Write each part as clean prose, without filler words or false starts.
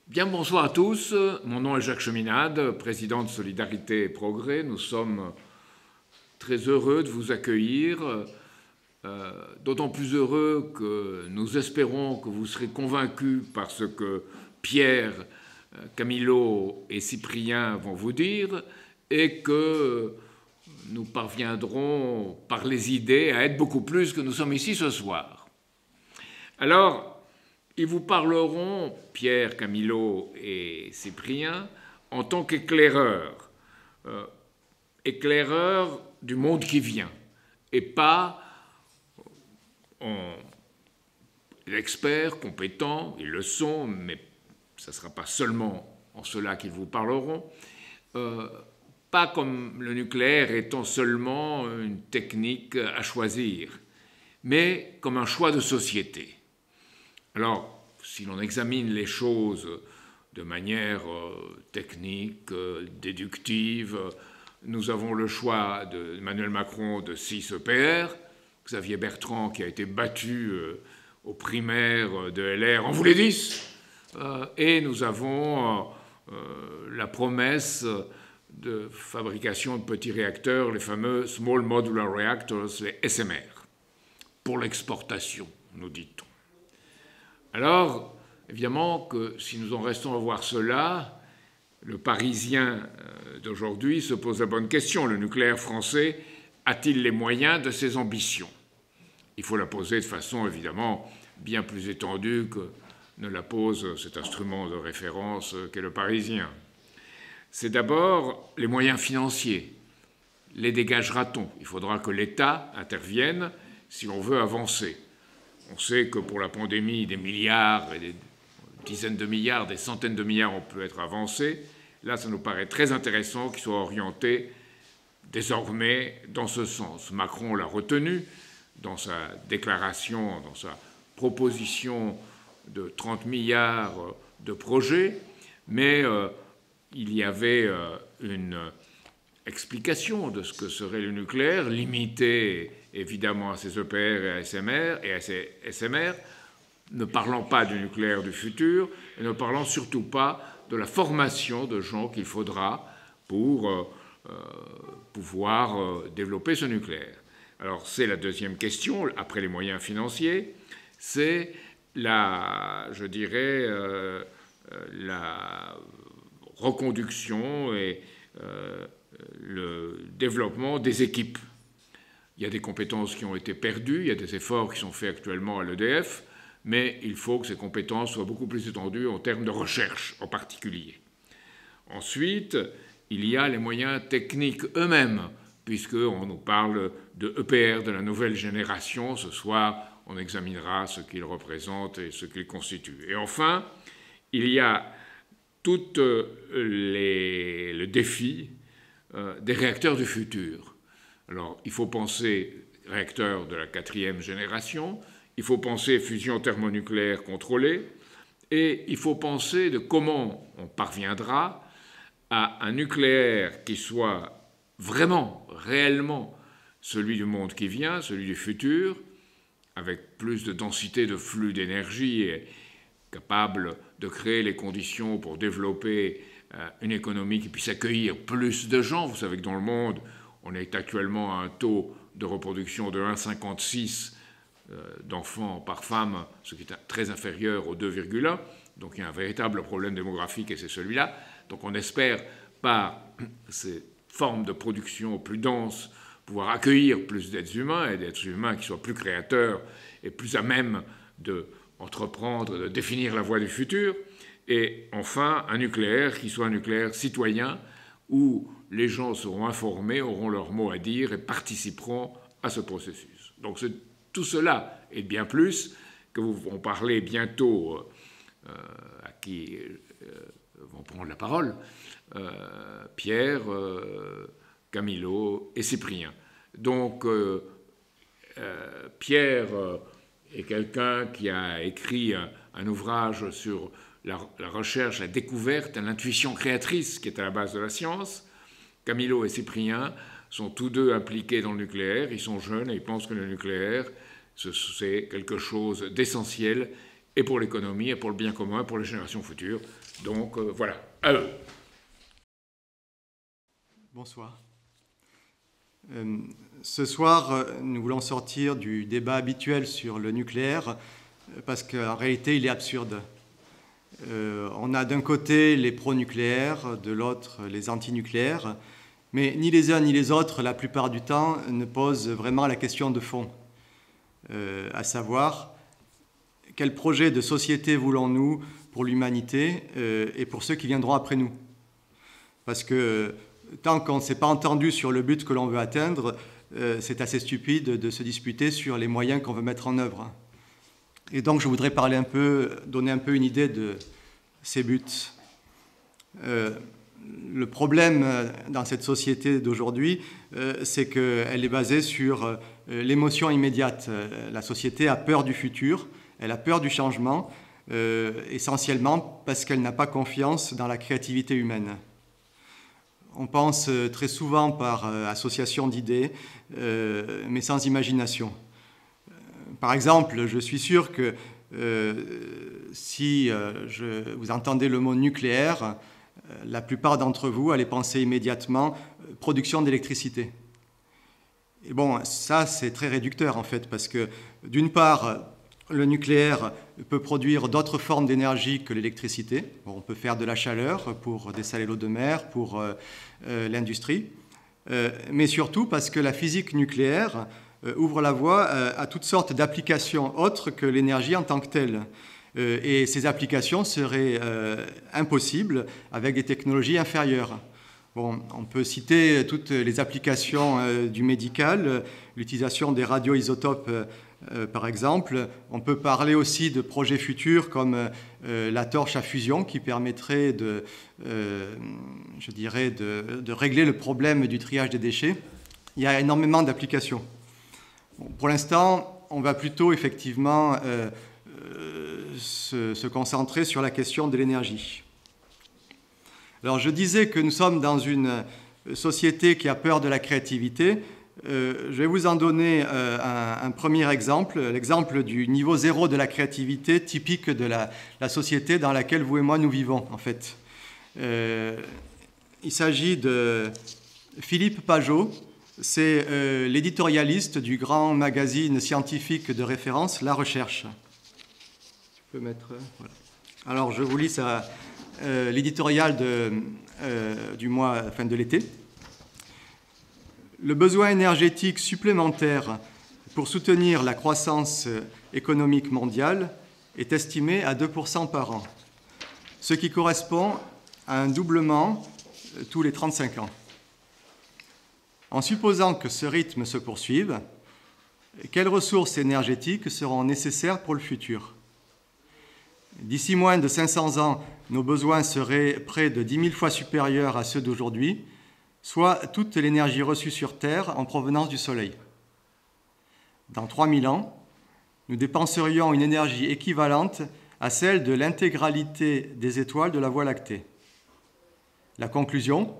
Bien, bonsoir à tous. Mon nom est Jacques Cheminade, président de Solidarité et Progrès. Nous sommes très heureux de vous accueillir, d'autant plus heureux que nous espérons que vous serez convaincus par ce que Pierre, Camilo et Cyprien vont vous dire et que nous parviendrons par les idées à être beaucoup plus que nous sommes ici ce soir. Alors, ils vous parleront, Pierre, Camilo et Cyprien, en tant qu'éclaireurs, éclaireurs du monde qui vient, et pas en experts compétents, ils le sont, mais ce ne sera pas seulement en cela qu'ils vous parleront, pas comme le nucléaire étant seulement une technique à choisir, mais comme un choix de société. Alors, si l'on examine les choses de manière technique, déductive, nous avons le choix d'Emmanuel Macron de 6 EPR, Xavier Bertrand qui a été battu aux primaires de LR en voulait 10, et nous avons la promesse de fabrication de petits réacteurs, les fameux Small Modular Reactors, les SMR, pour l'exportation, nous dit-on. Alors, évidemment que si nous en restons à voir cela, le Parisien d'aujourd'hui se pose la bonne question. Le nucléaire français a-t-il les moyens de ses ambitions? Il faut la poser de façon évidemment bien plus étendue que ne la pose cet instrument de référence qu'est le Parisien. C'est d'abord les moyens financiers. Les dégagera-t-on? Il faudra que l'État intervienne si l'on veut avancer. On sait que pour la pandémie, des milliards, et des dizaines de milliards, des centaines de milliards ont pu être avancés. Là, ça nous paraît très intéressant qu'ils soient orientés désormais dans ce sens. Macron l'a retenu dans sa déclaration, dans sa proposition de 30 milliards de projets, mais il y avait une explication de ce que serait le nucléaire, limité évidemment à ces EPR et à ces SMR, ne parlant pas du nucléaire du futur et ne parlant surtout pas de la formation de gens qu'il faudra pour pouvoir développer ce nucléaire. Alors c'est la deuxième question, après les moyens financiers, c'est la reconduction et le développement des équipes. Il y a des compétences qui ont été perdues, il y a des efforts qui sont faits actuellement à l'EDF, mais il faut que ces compétences soient beaucoup plus étendues en termes de recherche en particulier. Ensuite, il y a les moyens techniques eux-mêmes, puisqu'on nous parle de EPR, de la nouvelle génération. Ce soir, on examinera ce qu'ils représentent et ce qu'ils constituent. Et enfin, il y a tout le défi des réacteurs du futur. Alors, il faut penser réacteurs de la 4e génération, il faut penser fusion thermonucléaire contrôlée, et il faut penser de comment on parviendra à un nucléaire qui soit vraiment, réellement celui du monde qui vient, celui du futur, avec plus de densité de flux d'énergie et capable de créer les conditions pour développer une économie qui puisse accueillir plus de gens. Vous savez que dans le monde, on est actuellement à un taux de reproduction de 1,56 d'enfants par femme, ce qui est très inférieur au 2,1. Donc il y a un véritable problème démographique et c'est celui-là. Donc on espère, par ces formes de production plus denses, pouvoir accueillir plus d'êtres humains et d'êtres humains qui soient plus créateurs et plus à même d'entreprendre, de définir la voie du futur. Et enfin, un nucléaire qui soit un nucléaire citoyen où les gens seront informés, auront leur mot à dire et participeront à ce processus. Donc tout cela et bien plus que vous vont parler bientôt à qui vont prendre la parole, Pierre, Camilo et Cyprien. Donc Pierre est quelqu'un qui a écrit un ouvrage sur la recherche, la découverte, l'intuition créatrice qui est à la base de la science. Camilo et Cyprien sont tous deux impliqués dans le nucléaire, ils sont jeunes et ils pensent que le nucléaire, c'est quelque chose d'essentiel et pour l'économie, et pour le bien commun, pour les générations futures. Donc voilà, à eux. Bonsoir. Ce soir, nous voulons sortir du débat habituel sur le nucléaire parce qu'en réalité, il est absurde. On a d'un côté les pro-nucléaires, de l'autre les anti-nucléaires, mais ni les uns ni les autres, la plupart du temps, ne posent vraiment la question de fond, à savoir quel projet de société voulons-nous pour l'humanité et pour ceux qui viendront après nous. Parce que tant qu'on ne s'est pas entendu sur le but que l'on veut atteindre, c'est assez stupide de se disputer sur les moyens qu'on veut mettre en œuvre. Et donc je voudrais donner un peu une idée de ces buts. Le problème dans cette société d'aujourd'hui, c'est qu'elle est basée sur l'émotion immédiate. La société a peur du futur, elle a peur du changement, essentiellement parce qu'elle n'a pas confiance dans la créativité humaine. On pense très souvent par association d'idées, mais sans imagination. Par exemple, je suis sûr que si vous entendez le mot nucléaire, la plupart d'entre vous allez penser immédiatement production d'électricité. Et bon, ça c'est très réducteur en fait, parce que d'une part, le nucléaire peut produire d'autres formes d'énergie que l'électricité. Bon, on peut faire de la chaleur pour dessaler l'eau de mer, pour l'industrie, mais surtout parce que la physique nucléaire ouvre la voie à toutes sortes d'applications autres que l'énergie en tant que telle. Et ces applications seraient impossibles avec des technologies inférieures. Bon, on peut citer toutes les applications du médical, l'utilisation des radioisotopes par exemple. On peut parler aussi de projets futurs comme la torche à fusion qui permettrait de régler le problème du triage des déchets. Il y a énormément d'applications. Bon, pour l'instant, on va plutôt effectivement se concentrer sur la question de l'énergie. Alors je disais que nous sommes dans une société qui a peur de la créativité. Je vais vous en donner un premier exemple, l'exemple du niveau zéro de la créativité typique de la société dans laquelle vous et moi nous vivons, en fait. Il s'agit de Philippe Pajot, c'est l'éditorialiste du grand magazine scientifique de référence, La Recherche. Je peux mettre... Voilà. Alors, je vous lis l'éditorial du mois, fin de l'été. Le besoin énergétique supplémentaire pour soutenir la croissance économique mondiale est estimé à 2% par an, ce qui correspond à un doublement tous les 35 ans. En supposant que ce rythme se poursuive, quelles ressources énergétiques seront nécessaires pour le futur ? D'ici moins de 500 ans, nos besoins seraient près de 10 000 fois supérieurs à ceux d'aujourd'hui, soit toute l'énergie reçue sur Terre en provenance du Soleil. Dans 3000 ans, nous dépenserions une énergie équivalente à celle de l'intégralité des étoiles de la Voie lactée. La conclusion,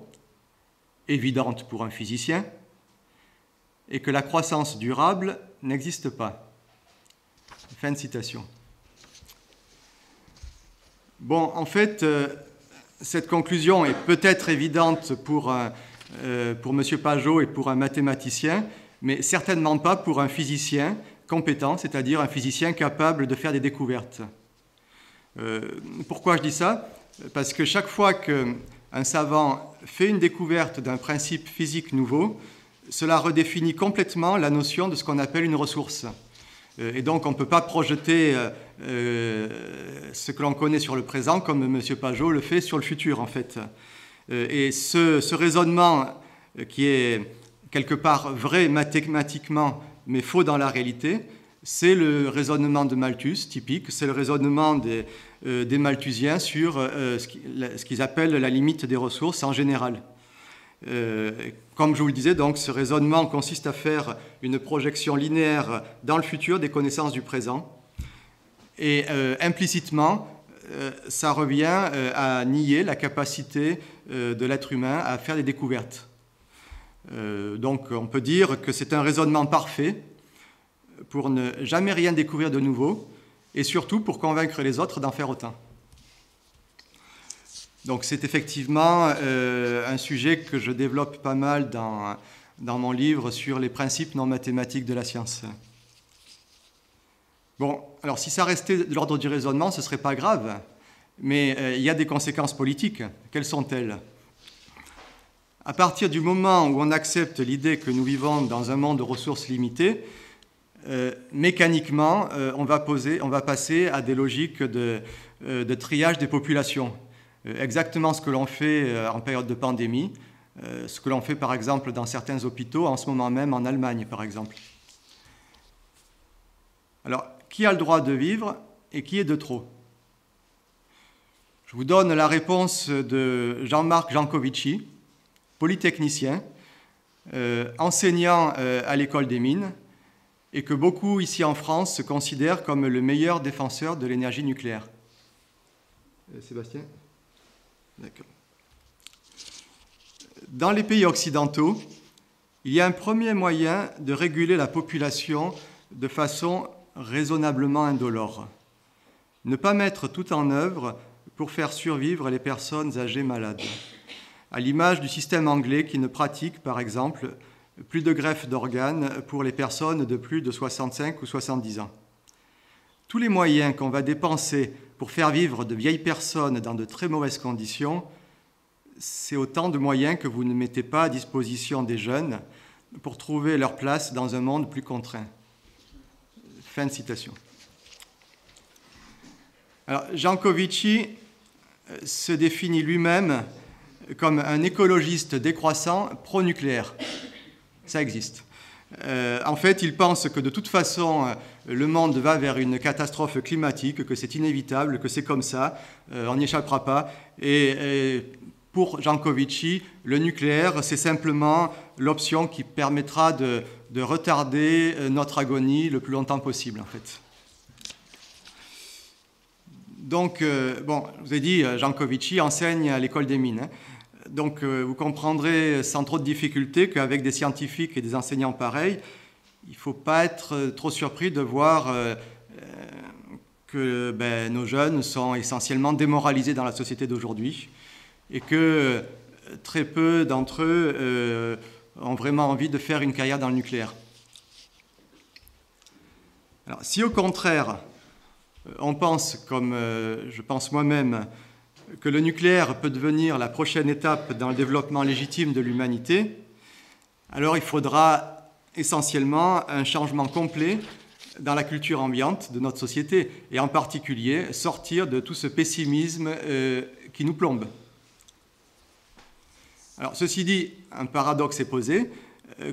évidente pour un physicien, est que la croissance durable n'existe pas. Fin de citation. Bon, en fait, cette conclusion est peut-être évidente pour M. Pajot et pour un mathématicien, mais certainement pas pour un physicien compétent, c'est-à-dire un physicien capable de faire des découvertes. Pourquoi je dis ça ? Parce que chaque fois qu'un savant fait une découverte d'un principe physique nouveau, cela redéfinit complètement la notion de ce qu'on appelle une ressource. Et donc, on ne peut pas projeter ce que l'on connaît sur le présent comme M. Pajot le fait sur le futur, en fait. Et ce raisonnement qui est quelque part vrai mathématiquement, mais faux dans la réalité, c'est le raisonnement de Malthus, typique, c'est le raisonnement des Malthusiens sur ce qu'ils appellent la limite des ressources en général. Comme je vous le disais, donc, ce raisonnement consiste à faire une projection linéaire dans le futur des connaissances du présent. Et implicitement, ça revient à nier la capacité de l'être humain à faire des découvertes. Donc on peut dire que c'est un raisonnement parfait pour ne jamais rien découvrir de nouveau et surtout pour convaincre les autres d'en faire autant. Donc c'est effectivement un sujet que je développe pas mal dans mon livre sur les principes non mathématiques de la science. Bon, alors si ça restait de l'ordre du raisonnement, ce ne serait pas grave, mais il y a des conséquences politiques. Quelles sont-elles ? À partir du moment où on accepte l'idée que nous vivons dans un monde de ressources limitées, mécaniquement, on va passer à des logiques de triage des populations. Exactement ce que l'on fait en période de pandémie, ce que l'on fait par exemple dans certains hôpitaux, en ce moment même en Allemagne par exemple. Alors, qui a le droit de vivre et qui est de trop ? Je vous donne la réponse de Jean-Marc Jancovici, polytechnicien, enseignant à l'école des mines, et que beaucoup ici en France considèrent comme le meilleur défenseur de l'énergie nucléaire. Sébastien ? D'accord. Dans les pays occidentaux, il y a un premier moyen de réguler la population de façon raisonnablement indolore. Ne pas mettre tout en œuvre pour faire survivre les personnes âgées malades. À l'image du système anglais qui ne pratique, par exemple, plus de greffe d'organes pour les personnes de plus de 65 ou 70 ans. Tous les moyens qu'on va dépenser pour faire vivre de vieilles personnes dans de très mauvaises conditions, c'est autant de moyens que vous ne mettez pas à disposition des jeunes pour trouver leur place dans un monde plus contraint. Fin de citation. Alors, Jancovici se définit lui-même comme un écologiste décroissant pro-nucléaire. Ça existe. En fait, il pense que de toute façon, le monde va vers une catastrophe climatique, que c'est inévitable, que c'est comme ça, on n'y échappera pas. Et pour Jancovici, le nucléaire, c'est simplement l'option qui permettra de retarder notre agonie le plus longtemps possible, en fait. Donc, bon, je vous ai dit, Jancovici enseigne à l'école des mines. Donc, vous comprendrez sans trop de difficulté qu'avec des scientifiques et des enseignants pareils, il ne faut pas être trop surpris de voir que nos jeunes sont essentiellement démoralisés dans la société d'aujourd'hui et que très peu d'entre eux ont vraiment envie de faire une carrière dans le nucléaire. Alors, si au contraire, on pense, comme je pense moi-même, que le nucléaire peut devenir la prochaine étape dans le développement légitime de l'humanité, alors il faudra essentiellement un changement complet dans la culture ambiante de notre société, et en particulier sortir de tout ce pessimisme qui nous plombe. Alors, ceci dit, un paradoxe est posé.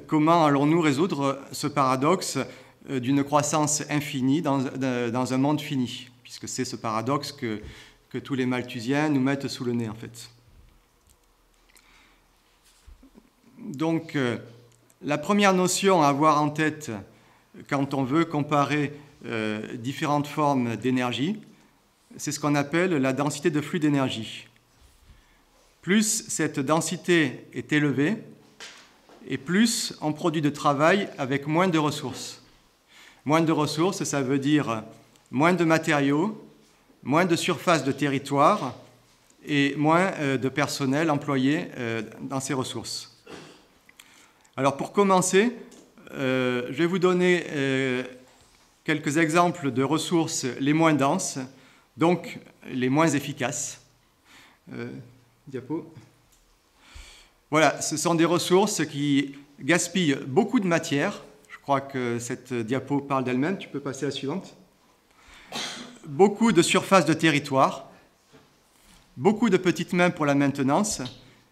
Comment allons-nous résoudre ce paradoxe d'une croissance infinie dans un monde fini, puisque c'est ce paradoxe que tous les malthusiens nous mettent sous le nez, en fait. Donc, la première notion à avoir en tête quand on veut comparer différentes formes d'énergie, c'est ce qu'on appelle la densité de flux d'énergie. Plus cette densité est élevée, et plus on produit de travail avec moins de ressources. Moins de ressources, ça veut dire moins de matériaux, moins de surface de territoire et moins de personnel employé dans ces ressources. Alors pour commencer, je vais vous donner quelques exemples de ressources les moins denses, donc les moins efficaces. Diapo. Voilà, ce sont des ressources qui gaspillent beaucoup de matière. Je crois que cette diapo parle d'elle-même. Tu peux passer à la suivante. Beaucoup de surface de territoire, beaucoup de petites mains pour la maintenance,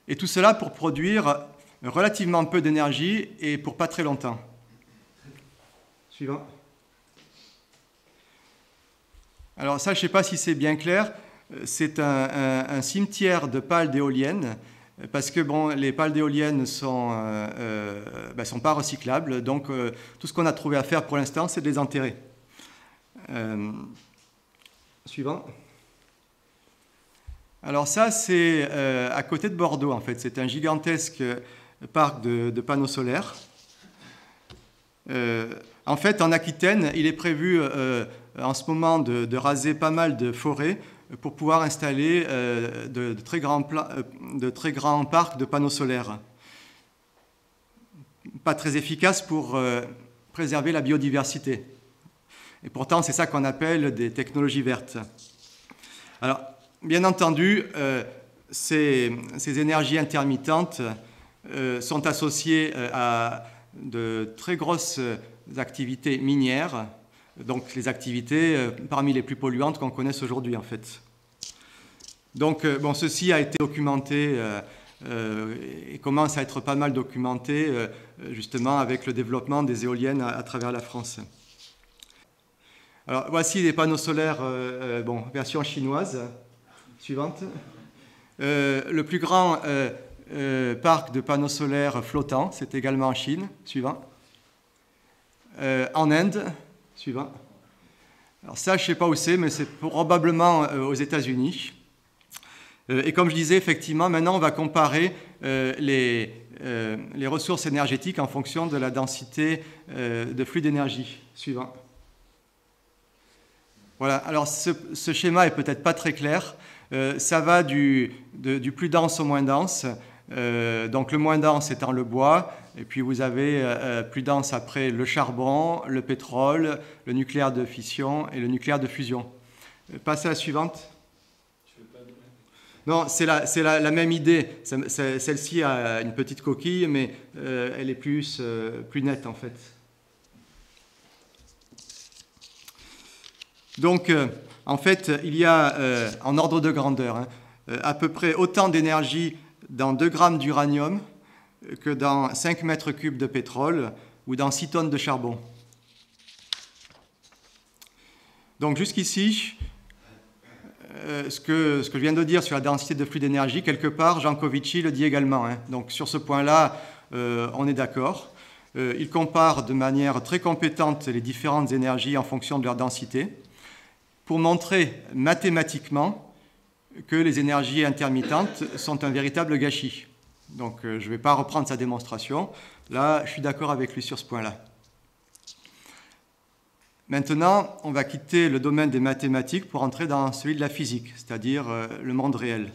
et tout cela pour produire relativement peu d'énergie et pour pas très longtemps. Suivant. Alors ça, je ne sais pas si c'est bien clair, c'est un cimetière de pales d'éoliennes, parce que bon, les pales d'éoliennes ne sont pas recyclables, donc tout ce qu'on a trouvé à faire pour l'instant, c'est de les enterrer. Suivant. Alors ça, c'est à côté de Bordeaux, en fait. C'est un gigantesque parc de panneaux solaires. En fait, en Aquitaine, il est prévu en ce moment de raser pas mal de forêts pour pouvoir installer de très grands parcs de panneaux solaires. Pas très efficace pour préserver la biodiversité. Et pourtant, c'est ça qu'on appelle des technologies vertes. Alors, bien entendu, ces énergies intermittentes sont associées à de très grosses activités minières, donc les activités parmi les plus polluantes qu'on connaisse aujourd'hui en fait. Donc bon, ceci a été documenté et commence à être pas mal documenté justement avec le développement des éoliennes à travers la France. Alors voici les panneaux solaires, version chinoise, suivante. Le plus grand parc de panneaux solaires flottants, c'est également en Chine, suivant. En Inde, suivant. Alors ça, je ne sais pas où c'est, mais c'est probablement aux États-Unis. Et comme je disais, effectivement, maintenant, on va comparer les ressources énergétiques en fonction de la densité de flux d'énergie. Suivant. Voilà, alors ce schéma est peut-être pas très clair. Ça va du plus dense au moins dense. Donc le moins dense étant le bois, et puis vous avez plus dense après le charbon, le pétrole, le nucléaire de fission et le nucléaire de fusion. Passez à la suivante. Non, c'est la même idée. Celle-ci a une petite coquille, mais elle est plus nette en fait. Donc, en fait, il y a, en ordre de grandeur, à peu près autant d'énergie dans 2 grammes d'uranium que dans 5 mètres cubes de pétrole ou dans 6 tonnes de charbon. Donc, jusqu'ici, ce que je viens de dire sur la densité de flux d'énergie, quelque part, Jancovici le dit également. Donc, sur ce point-là, on est d'accord. Il compare de manière très compétente les différentes énergies en fonction de leur densité, pour montrer mathématiquement que les énergies intermittentes sont un véritable gâchis. Donc je ne vais pas reprendre sa démonstration. Là, je suis d'accord avec lui sur ce point-là. Maintenant, on va quitter le domaine des mathématiques pour entrer dans celui de la physique, c'est-à-dire le monde réel.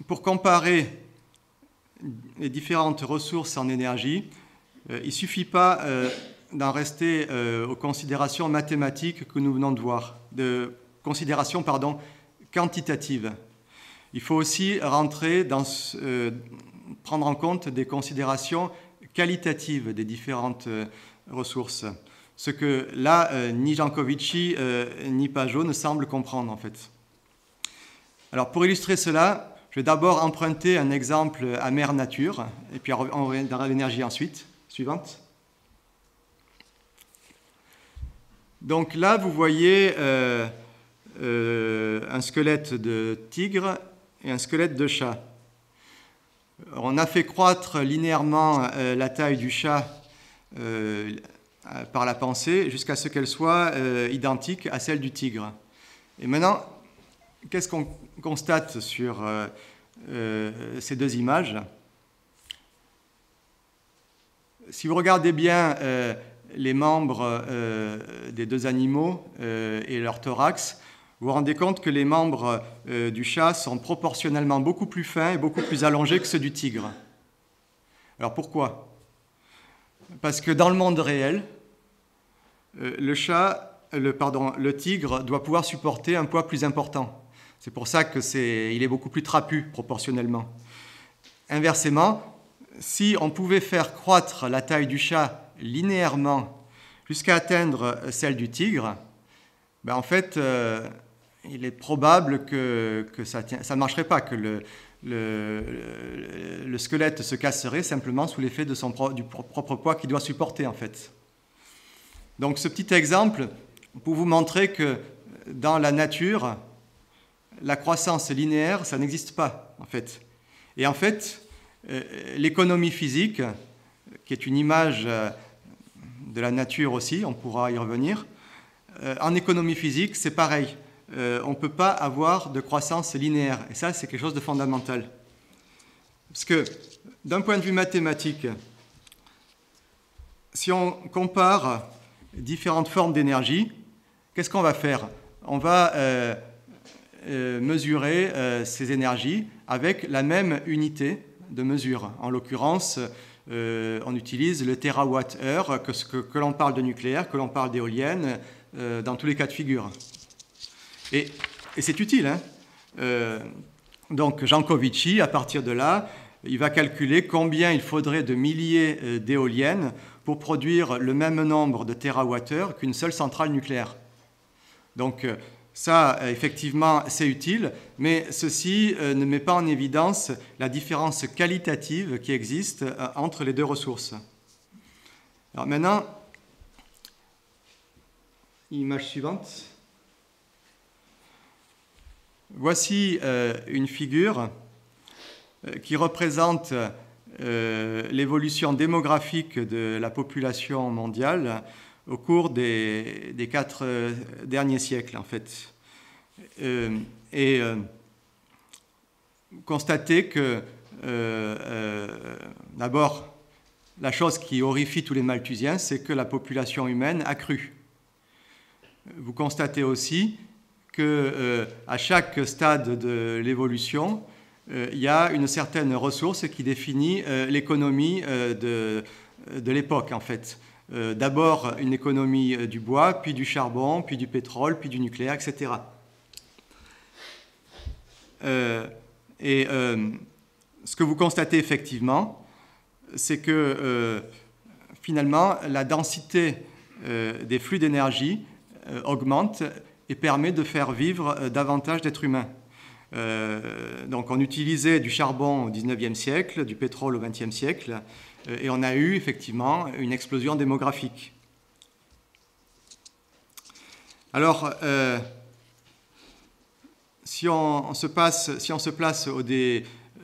Pour comparer les différentes ressources en énergie, il ne suffit pas d'en rester aux considérations mathématiques que nous venons de voir, de considérations quantitatives. Il faut aussi rentrer dans prendre en compte des considérations qualitatives des différentes ressources, ce que là, ni Jancovici ni Pajot ne semblent comprendre en fait. Alors pour illustrer cela, je vais d'abord emprunter un exemple à mère nature, et puis on reviendra à l'énergie ensuite. Suivante. Donc là, vous voyez un squelette de tigre et un squelette de chat. On a fait croître linéairement la taille du chat par la pensée jusqu'à ce qu'elle soit identique à celle du tigre. Et maintenant, qu'est-ce qu'on constate sur ces 2 images? Si vous regardez bien les membres des 2 animaux et leur thorax, vous vous rendez compte que les membres du chat sont proportionnellement beaucoup plus fins et beaucoup plus allongés que ceux du tigre. Alors pourquoi? Parce que dans le monde réel, le tigre doit pouvoir supporter un poids plus important. C'est pour ça qu'il est beaucoup plus trapu proportionnellement. Inversement, si on pouvait faire croître la taille du chat linéairement jusqu'à atteindre celle du tigre, en fait, il est probable que ça ne marcherait pas, que le squelette se casserait simplement sous l'effet de du propre poids qu'il doit supporter, en fait. Donc, ce petit exemple, pour vous montrer que dans la nature, la croissance linéaire, ça n'existe pas, en fait. Et en fait, l'économie physique, qui est une image de la nature aussi, on pourra y revenir, en économie physique, c'est pareil. On ne peut pas avoir de croissance linéaire. Et ça, c'est quelque chose de fondamental. Parce que, d'un point de vue mathématique, si on compare différentes formes d'énergie, qu'est-ce qu'on va faire? On va mesurer ces énergies avec la même unité de mesure. En l'occurrence, on utilise le térawattheure, que l'on parle de nucléaire, que l'on parle d'éolienne, dans tous les cas de figure. Et c'est utile, hein. Donc Jancovici, à partir de là, il va calculer combien il faudrait de milliers d'éoliennes pour produire le même nombre de térawattheures qu'une seule centrale nucléaire. Donc ça, effectivement, c'est utile, mais ceci ne met pas en évidence la différence qualitative qui existe entre les deux ressources. Alors maintenant, image suivante. Voici une figure qui représente l'évolution démographique de la population mondiale au cours des 4 derniers siècles, en fait. Constatez que, d'abord, la chose qui horrifie tous les Malthusiens, c'est que la population humaine a cru. Vous constatez aussi qu'à chaque stade de l'évolution, il y a une certaine ressource qui définit l'économie de l'époque, en fait. D'abord une économie du bois, puis du charbon, puis du pétrole, puis du nucléaire, etc. Ce que vous constatez effectivement, c'est que finalement la densité des flux d'énergie augmente et permet de faire vivre davantage d'êtres humains. Donc on utilisait du charbon au XIXe siècle, du pétrole au XXe siècle, et on a eu effectivement une explosion démographique. Alors, si on se place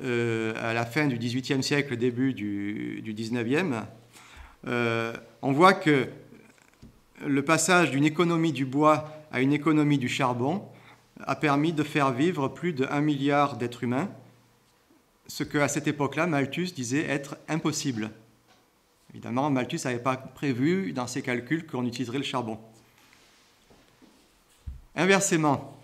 à la fin du XVIIIe siècle, début du XIXe, on voit que le passage d'une économie du bois à une économie du charbon a permis de faire vivre plus d'1 milliard d'êtres humains, ce qu'à cette époque-là, Malthus disait être impossible. Évidemment, Malthus n'avait pas prévu dans ses calculs qu'on utiliserait le charbon. Inversement,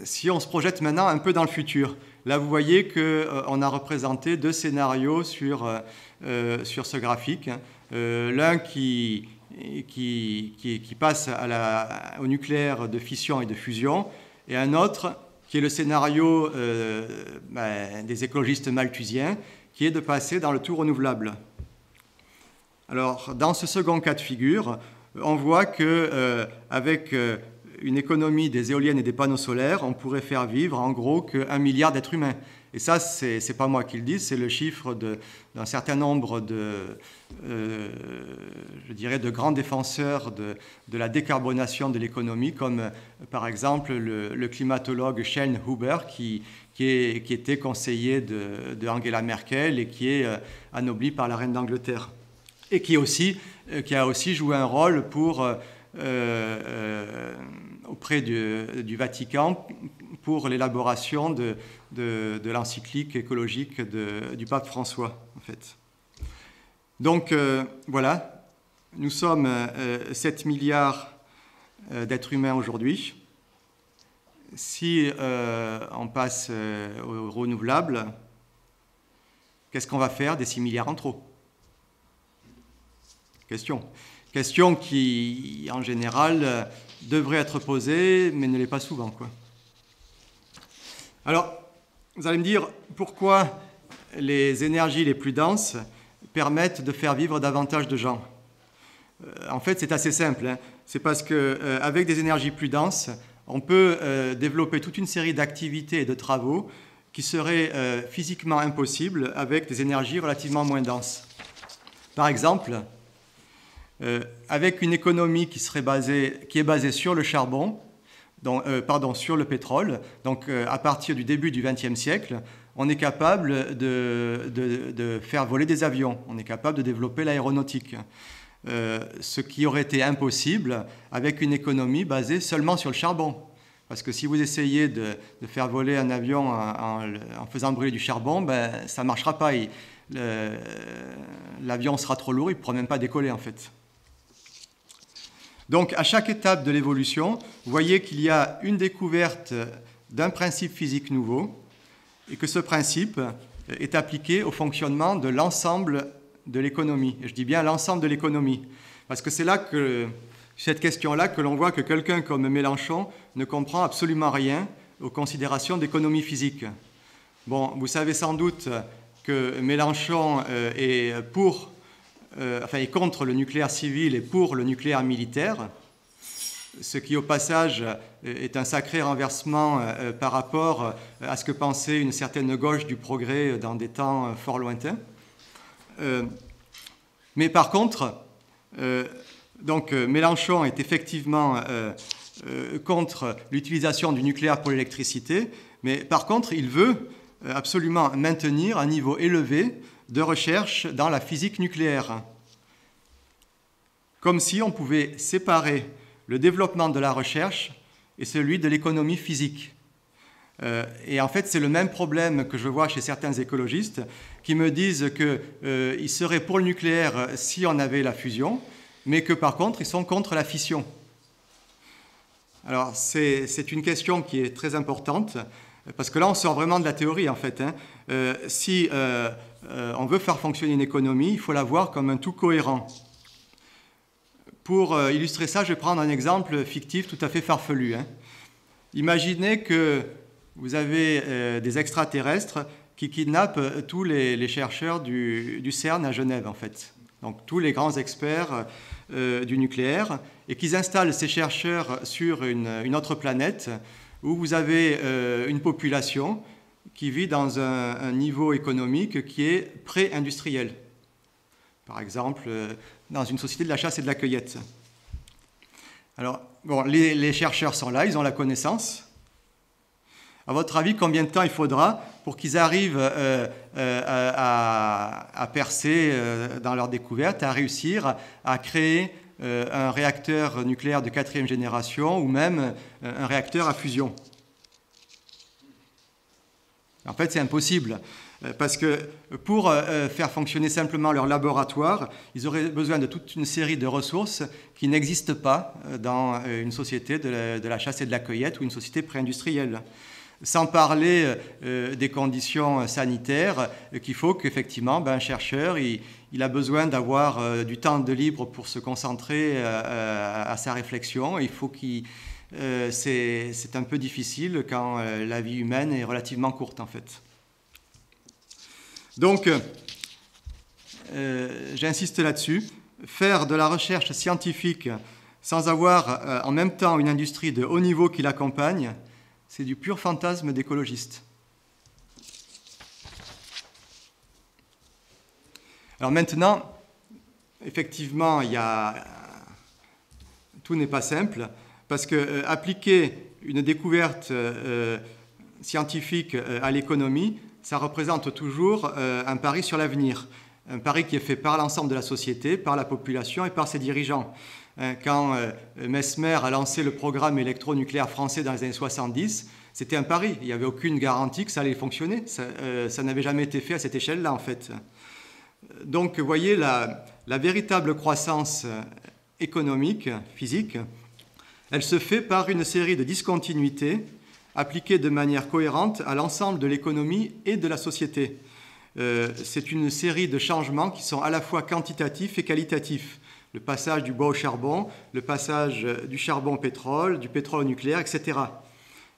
si on se projette maintenant un peu dans le futur, là vous voyez qu'on a représenté 2 scénarios sur ce graphique. L'un qui passe au nucléaire de fission et de fusion, et un autre qui est le scénario des écologistes malthusiens, qui est de passer dans le tout renouvelable. Alors, dans ce second cas de figure, on voit qu'avec une économie des éoliennes et des panneaux solaires, on pourrait faire vivre en gros qu'1 milliard d'êtres humains. Et ça, c'est pas moi qui le dis, c'est le chiffre d'un certain nombre de grands défenseurs de la décarbonation de l'économie, comme par exemple le climatologue Shane Huber, qui était conseiller de Angela Merkel et qui est anobli par la reine d'Angleterre. Et qui a aussi joué un rôle auprès du Vatican pour l'élaboration de l'encyclique écologique du pape François, en fait. Donc, voilà, nous sommes 7 milliards d'êtres humains aujourd'hui. Si on passe au renouvelable, qu'est-ce qu'on va faire des 6 milliards en trop? Question qui, en général, devrait être posée, mais ne l'est pas souvent, quoi. Alors, vous allez me dire, pourquoi les énergies les plus denses permettent de faire vivre davantage de gens? En fait, c'est assez simple, hein. C'est parce qu'avec des énergies plus denses, on peut développer toute une série d'activités et de travaux qui seraient physiquement impossibles avec des énergies relativement moins denses. Par exemple, avec une économie qui est basée sur le charbon, sur le pétrole, donc à partir du début du XXe siècle, on est capable de faire voler des avions, on est capable de développer l'aéronautique, ce qui aurait été impossible avec une économie basée seulement sur le charbon. Parce que si vous essayez de faire voler un avion en faisant brûler du charbon, ça ne marchera pas. L'avion sera trop lourd, il ne pourra même pas décoller en fait. Donc, à chaque étape de l'évolution, vous voyez qu'il y a une découverte d'un principe physique nouveau et que ce principe est appliqué au fonctionnement de l'ensemble de l'économie. Et je dis bien l'ensemble de l'économie, parce que c'est là que, cette question-là, que l'on voit que quelqu'un comme Mélenchon ne comprend absolument rien aux considérations d'économie physique. Bon, vous savez sans doute que Mélenchon est contre le nucléaire civil et pour le nucléaire militaire, ce qui au passage est un sacré renversement par rapport à ce que pensait une certaine gauche du progrès dans des temps fort lointains. Mais par contre, Mélenchon est effectivement contre l'utilisation du nucléaire pour l'électricité, mais par contre, il veut absolument maintenir un niveau élevé de recherche dans la physique nucléaire. Comme si on pouvait séparer le développement de la recherche et celui de l'économie physique. Et en fait, c'est le même problème que je vois chez certains écologistes qui me disent qu'ils seraient pour le nucléaire si on avait la fusion, mais que par contre, ils sont contre la fission. Alors, c'est une question qui est très importante, parce que là, on sort vraiment de la théorie, en fait. Si on veut faire fonctionner une économie, il faut la voir comme un tout cohérent. Pour illustrer ça, je vais prendre un exemple fictif tout à fait farfelu. Imaginez que vous avez des extraterrestres qui kidnappent tous les chercheurs du CERN à Genève, en fait. Donc tous les grands experts du nucléaire, et qu'ils installent ces chercheurs sur une autre planète où vous avez une population qui vit dans un niveau économique qui est pré-industriel. Par exemple, dans une société de la chasse et de la cueillette. Alors, bon, les chercheurs sont là, ils ont la connaissance. À votre avis, combien de temps il faudra pour qu'ils arrivent à percer dans leur découverte, à réussir à créer un réacteur nucléaire de 4e génération ou même un réacteur à fusion? En fait, c'est impossible. Parce que pour faire fonctionner simplement leur laboratoire, ils auraient besoin de toute une série de ressources qui n'existent pas dans une société de la chasse et de la cueillette ou une société pré-industrielle. Sans parler des conditions sanitaires qu'il faut qu'effectivement un chercheur il a besoin d'avoir du temps de libre pour se concentrer à sa réflexion. Il faut c'est un peu difficile quand la vie humaine est relativement courte en fait. Donc, j'insiste là-dessus, faire de la recherche scientifique sans avoir en même temps une industrie de haut niveau qui l'accompagne, c'est du pur fantasme d'écologiste. Alors maintenant, effectivement, tout n'est pas simple, parce que appliquer une découverte scientifique à l'économie, ça représente toujours un pari sur l'avenir, un pari qui est fait par l'ensemble de la société, par la population et par ses dirigeants. Quand Mesmer a lancé le programme électronucléaire français dans les années 70, c'était un pari. Il n'y avait aucune garantie que ça allait fonctionner. Ça n'avait jamais été fait à cette échelle-là, en fait. Donc, vous voyez, la véritable croissance économique, physique, elle se fait par une série de discontinuités appliquées de manière cohérente à l'ensemble de l'économie et de la société. C'est une série de changements qui sont à la fois quantitatifs et qualitatifs. Le passage du bois au charbon, le passage du charbon au pétrole, du pétrole au nucléaire, etc.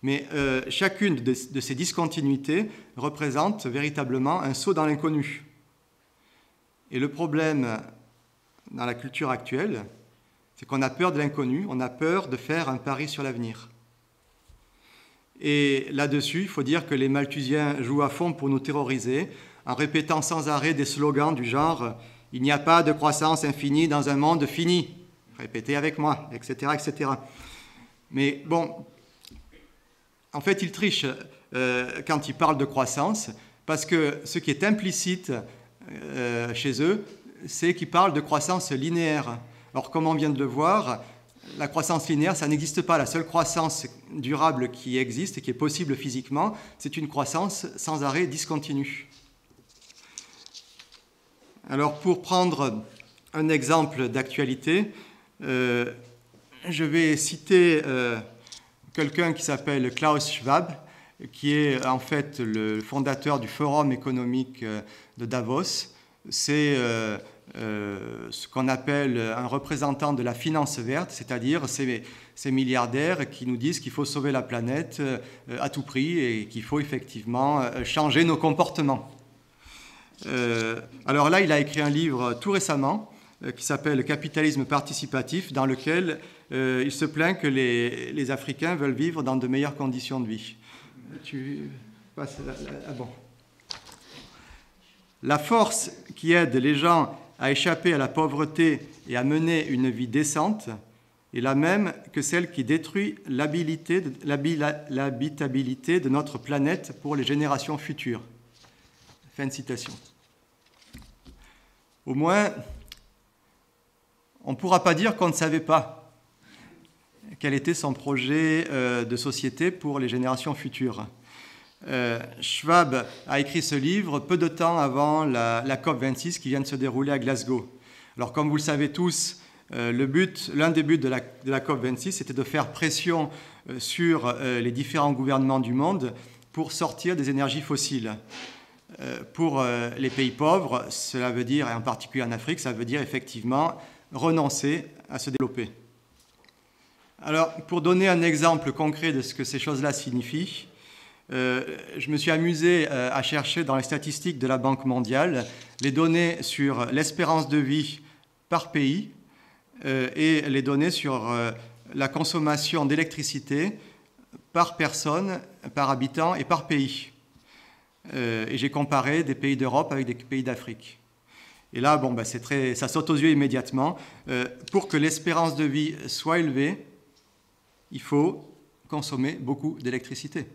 Mais chacune de ces discontinuités représente véritablement un saut dans l'inconnu. Et le problème dans la culture actuelle, c'est qu'on a peur de l'inconnu, on a peur de faire un pari sur l'avenir. Et là-dessus, il faut dire que les Malthusiens jouent à fond pour nous terroriser en répétant sans arrêt des slogans du genre « Il n'y a pas de croissance infinie dans un monde fini ». Répétez avec moi, etc., etc. Mais bon, en fait, ils trichent quand ils parlent de croissance, parce que ce qui est implicite chez eux, c'est qu'ils parlent de croissance linéaire. Or, comme on vient de le voir, la croissance linéaire, ça n'existe pas. La seule croissance durable qui existe et qui est possible physiquement, c'est une croissance sans arrêt discontinue. Alors, pour prendre un exemple d'actualité, je vais citer quelqu'un qui s'appelle Klaus Schwab, qui est en fait le fondateur du Forum économique de Davos. C'est ce qu'on appelle un représentant de la finance verte, c'est-à-dire ces milliardaires qui nous disent qu'il faut sauver la planète à tout prix et qu'il faut effectivement changer nos comportements. Alors là, il a écrit un livre tout récemment qui s'appelle « Capitalisme participatif », dans lequel il se plaint que les Africains veulent vivre dans de meilleures conditions de vie. Tu passes bon. La force qui aide les gens à échapper à la pauvreté et à mener une vie décente est la même que celle qui détruit l'habitabilité de notre planète pour les générations futures. Fin de citation. Au moins, on ne pourra pas dire qu'on ne savait pas quel était son projet de société pour les générations futures. Schwab a écrit ce livre peu de temps avant la COP26 qui vient de se dérouler à Glasgow. Alors, comme vous le savez tous, l'un des buts de la COP26, c'était de faire pression sur les différents gouvernements du monde pour sortir des énergies fossiles. Pour les pays pauvres, cela veut dire, et en particulier en Afrique, ça veut dire effectivement renoncer à se développer. Alors, pour donner un exemple concret de ce que ces choses-là signifient, je me suis amusé à chercher dans les statistiques de la Banque mondiale les données sur l'espérance de vie par pays et les données sur la consommation d'électricité par personne, par habitant et par pays. Et j'ai comparé des pays d'Europe avec des pays d'Afrique. Et là, bon, ben, ça saute aux yeux immédiatement. Pour que l'espérance de vie soit élevée, il faut consommer beaucoup d'électricité.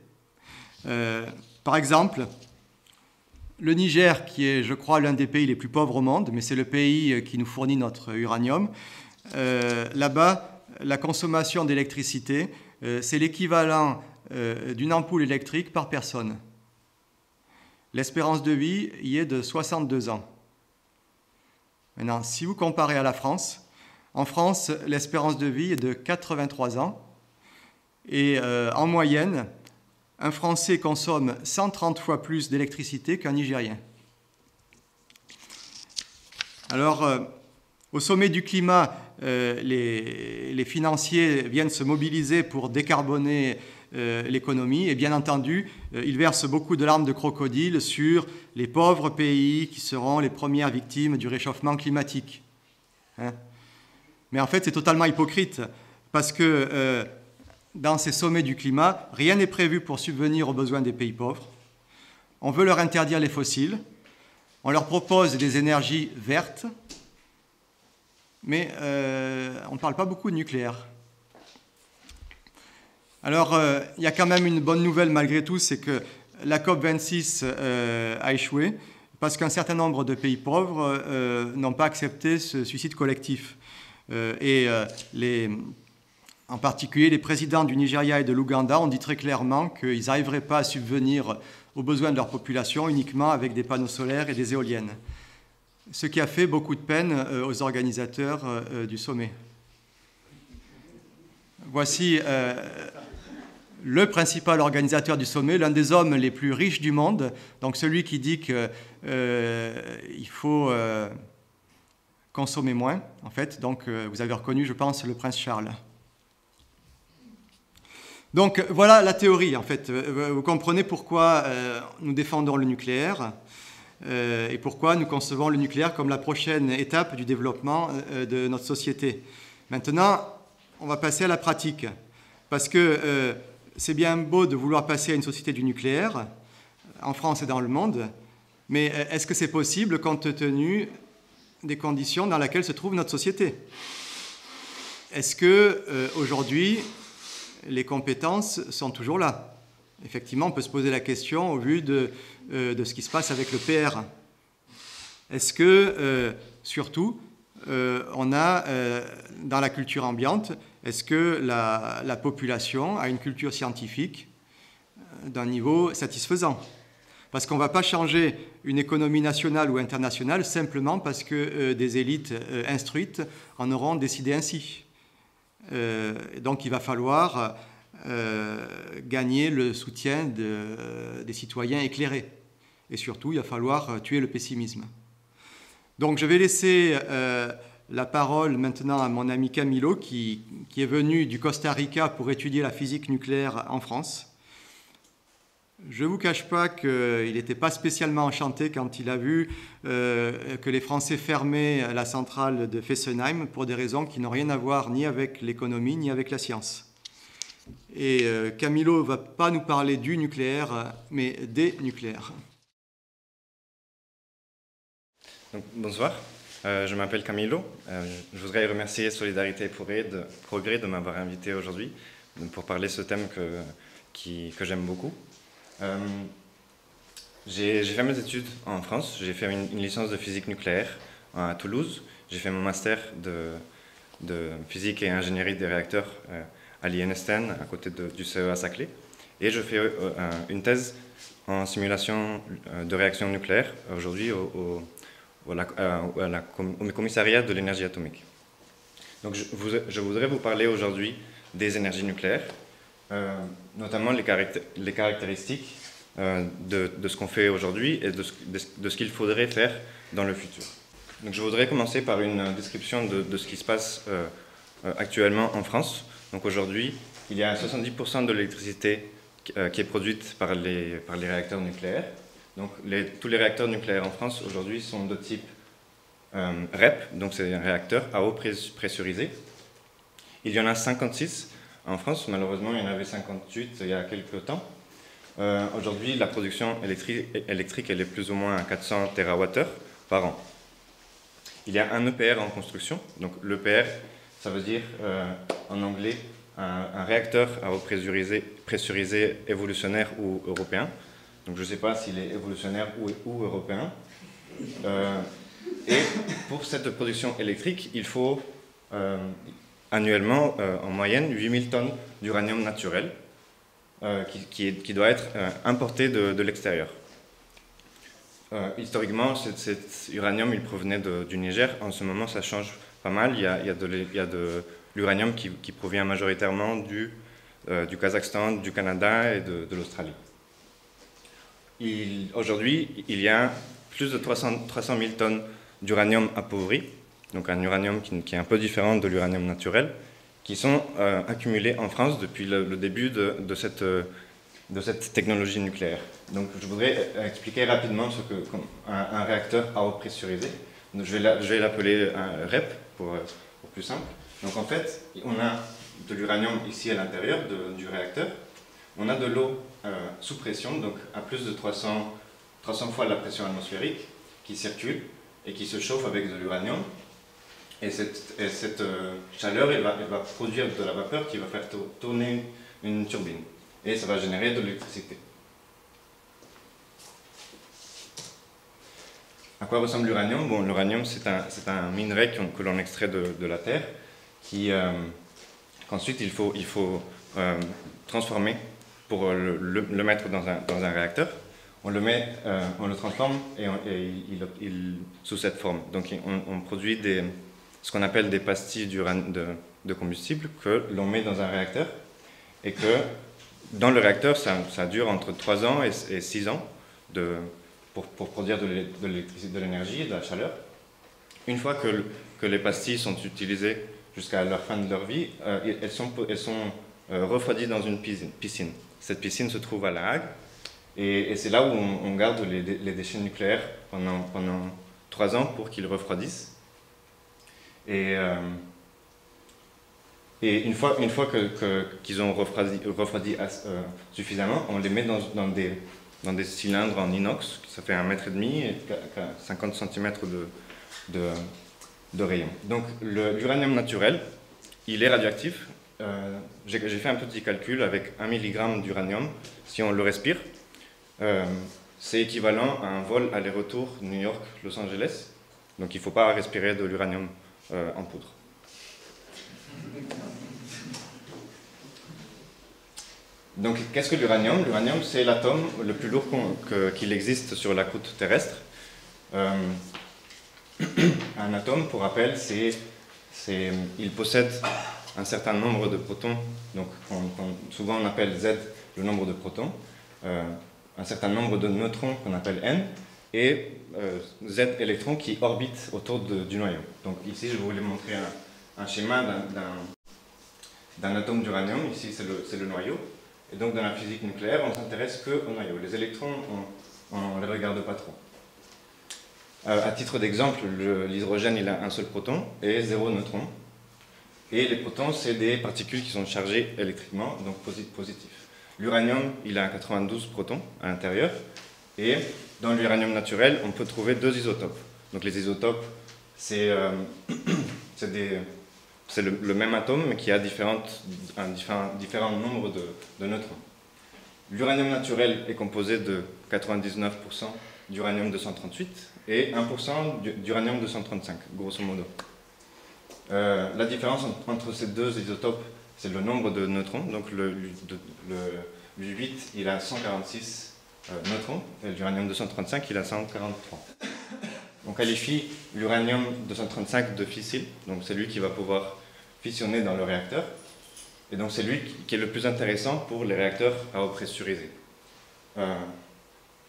Par exemple, le Niger, qui est, je crois, l'un des pays les plus pauvres au monde, mais c'est le pays qui nous fournit notre uranium, là-bas, la consommation d'électricité, c'est l'équivalent d'une ampoule électrique par personne. L'espérance de vie y est de 62 ans. Maintenant, si vous comparez à la France, en France, l'espérance de vie est de 83 ans. Et en moyenne, un Français consomme 130 fois plus d'électricité qu'un Nigérien. Alors, au sommet du climat, les financiers viennent se mobiliser pour décarboner l'économie et bien entendu, ils versent beaucoup de larmes de crocodile sur les pauvres pays qui seront les premières victimes du réchauffement climatique. Hein? Mais en fait, c'est totalement hypocrite parce que dans ces sommets du climat, rien n'est prévu pour subvenir aux besoins des pays pauvres. On veut leur interdire les fossiles, on leur propose des énergies vertes, mais on ne parle pas beaucoup de nucléaire. Alors, il y a quand même une bonne nouvelle malgré tout, c'est que la COP26 a échoué parce qu'un certain nombre de pays pauvres n'ont pas accepté ce suicide collectif. En particulier, les présidents du Nigeria et de l'Ouganda ont dit très clairement qu'ils n'arriveraient pas à subvenir aux besoins de leur population uniquement avec des panneaux solaires et des éoliennes. Ce qui a fait beaucoup de peine aux organisateurs du sommet. Voici le principal organisateur du sommet, l'un des hommes les plus riches du monde, donc celui qui dit qu'il faut consommer moins, en fait. Donc, vous avez reconnu, je pense, le prince Charles. Donc, voilà la théorie, en fait. Vous comprenez pourquoi nous défendons le nucléaire et pourquoi nous concevons le nucléaire comme la prochaine étape du développement de notre société. Maintenant, on va passer à la pratique. Parce que c'est bien beau de vouloir passer à une société du nucléaire, en France et dans le monde, mais est-ce que c'est possible compte tenu des conditions dans lesquelles se trouve notre société? Est-ce qu'aujourd'hui, les compétences sont toujours là? Effectivement, on peut se poser la question au vu de ce qui se passe avec le PR. Est-ce que, surtout, on a, dans la culture ambiante, est-ce que la population a une culture scientifique d'un niveau satisfaisant? Parce qu'on ne va pas changer une économie nationale ou internationale simplement parce que des élites instruites en auront décidé ainsi. Donc il va falloir gagner le soutien des citoyens éclairés. Et surtout, il va falloir tuer le pessimisme. Donc je vais laisser la parole maintenant à mon ami Camilo, qui est venu du Costa Rica pour étudier la physique nucléaire en France. Je ne vous cache pas qu'il n'était pas spécialement enchanté quand il a vu que les Français fermaient la centrale de Fessenheim pour des raisons qui n'ont rien à voir ni avec l'économie ni avec la science. Et Camilo ne va pas nous parler du nucléaire, mais des nucléaires. Donc, bonsoir, je m'appelle Camilo. Je voudrais remercier Solidarité Progrès de m'avoir invité aujourd'hui pour parler de ce thème que j'aime beaucoup. J'ai fait mes études en France, j'ai fait une licence de physique nucléaire à Toulouse, j'ai fait mon master de physique et ingénierie des réacteurs à l'INSTEN à côté du CEA Saclay, et je fais une thèse en simulation de réaction nucléaire aujourd'hui au commissariat de l'énergie atomique. Donc je voudrais vous parler aujourd'hui des énergies nucléaires, notamment les caractéristiques de ce qu'on fait aujourd'hui et de ce qu'il faudrait faire dans le futur. Donc je voudrais commencer par une description de ce qui se passe actuellement en France. Donc aujourd'hui, il y a 70% de l'électricité qui est produite par les réacteurs nucléaires. Donc tous les réacteurs nucléaires en France aujourd'hui sont de type REP, donc c'est un réacteur à eau pressurisée. Il y en a 56 en France, malheureusement il y en avait 58 il y a quelques temps. Aujourd'hui la production électrique elle est plus ou moins à 400 TWh par an. Il y a un EPR en construction, donc l'EPR ça veut dire en anglais un réacteur à eau pressurisée évolutionnaire ou européen. Donc je ne sais pas s'il est évolutionnaire ou européen. Et pour cette production électrique, il faut annuellement, en moyenne, 8000 tonnes d'uranium naturel qui doit être importé de l'extérieur. Historiquement, cet uranium il provenait du Niger. En ce moment, ça change pas mal. Il y a de l'uranium qui provient majoritairement du Kazakhstan, du Canada et de l'Australie. Aujourd'hui, il y a plus de 300 000 tonnes d'uranium appauvri, donc un uranium qui est un peu différent de l'uranium naturel, qui sont accumulés en France depuis le début de cette technologie nucléaire. Donc je voudrais expliquer rapidement ce qu'un réacteur à eau pressurisée. Donc, je vais l'appeler un REP pour plus simple. Donc en fait, on a de l'uranium ici à l'intérieur du réacteur. On a de l'eau sous pression, donc à plus de 300 fois la pression atmosphérique, qui circule et qui se chauffe avec de l'uranium. Et cette chaleur, elle va produire de la vapeur qui va faire tourner une turbine. Et ça va générer de l'électricité. À quoi ressemble l'uranium? Bon, l'uranium, c'est un minerai que l'on extrait de la Terre, qu'ensuite il faut transformer pour le mettre dans un réacteur. On le transforme sous cette forme. Donc on produit ce qu'on appelle des pastilles de combustible que l'on met dans un réacteur et que dans le réacteur, ça dure entre 3 ans et 6 ans pour produire de l'électricité, de l'énergie et de la chaleur. Une fois que les pastilles sont utilisées jusqu'à la fin de leur vie, elles sont refroidies dans une piscine. Cette piscine se trouve à La Hague et c'est là où on garde les déchets nucléaires pendant 3 ans pour qu'ils refroidissent. Et une fois qu'ils ont refroidi suffisamment, on les met dans des cylindres en inox, ça fait 1,5 mètre et 50 cm de rayon. Donc l'uranium naturel, il est radioactif. J'ai fait un petit calcul avec 1 mg d'uranium. Si on le respire, c'est équivalent à un vol aller-retour New York-Los Angeles. Donc il ne faut pas respirer de l'uranium en poudre. Donc qu'est-ce que l'uranium? L'uranium, c'est l'atome le plus lourd qu'il existe sur la croûte terrestre. Un atome, pour rappel, il possède un certain nombre de protons, donc souvent on appelle Z le nombre de protons, un certain nombre de neutrons qu'on appelle N, et Z électrons qui orbitent autour du noyau. Donc ici, je voulais montrer un schéma d'un atome d'uranium. Ici, c'est le noyau. Et donc, dans la physique nucléaire, on ne s'intéresse qu'au noyau. Les électrons, on ne les regarde pas trop. À titre d'exemple, l'hydrogène, il a un seul proton et 0 neutron. Et les protons, c'est des particules qui sont chargées électriquement, donc positifs. L'uranium, il a 92 protons à l'intérieur. Et dans l'uranium naturel, on peut trouver 2 isotopes. Donc les isotopes, c'est le même atome, mais qui a différents nombres de neutrons. L'uranium naturel est composé de 99% d'uranium-238 et 1% d'uranium-235, grosso modo. La différence entre ces 2 isotopes, c'est le nombre de neutrons. Donc le 8, il a 146 neutrons, et l'uranium-235, il a 143. On qualifie l'uranium-235 de fissile, donc c'est lui qui va pouvoir fissionner dans le réacteur, et donc c'est lui qui est le plus intéressant pour les réacteurs à eau pressurisée.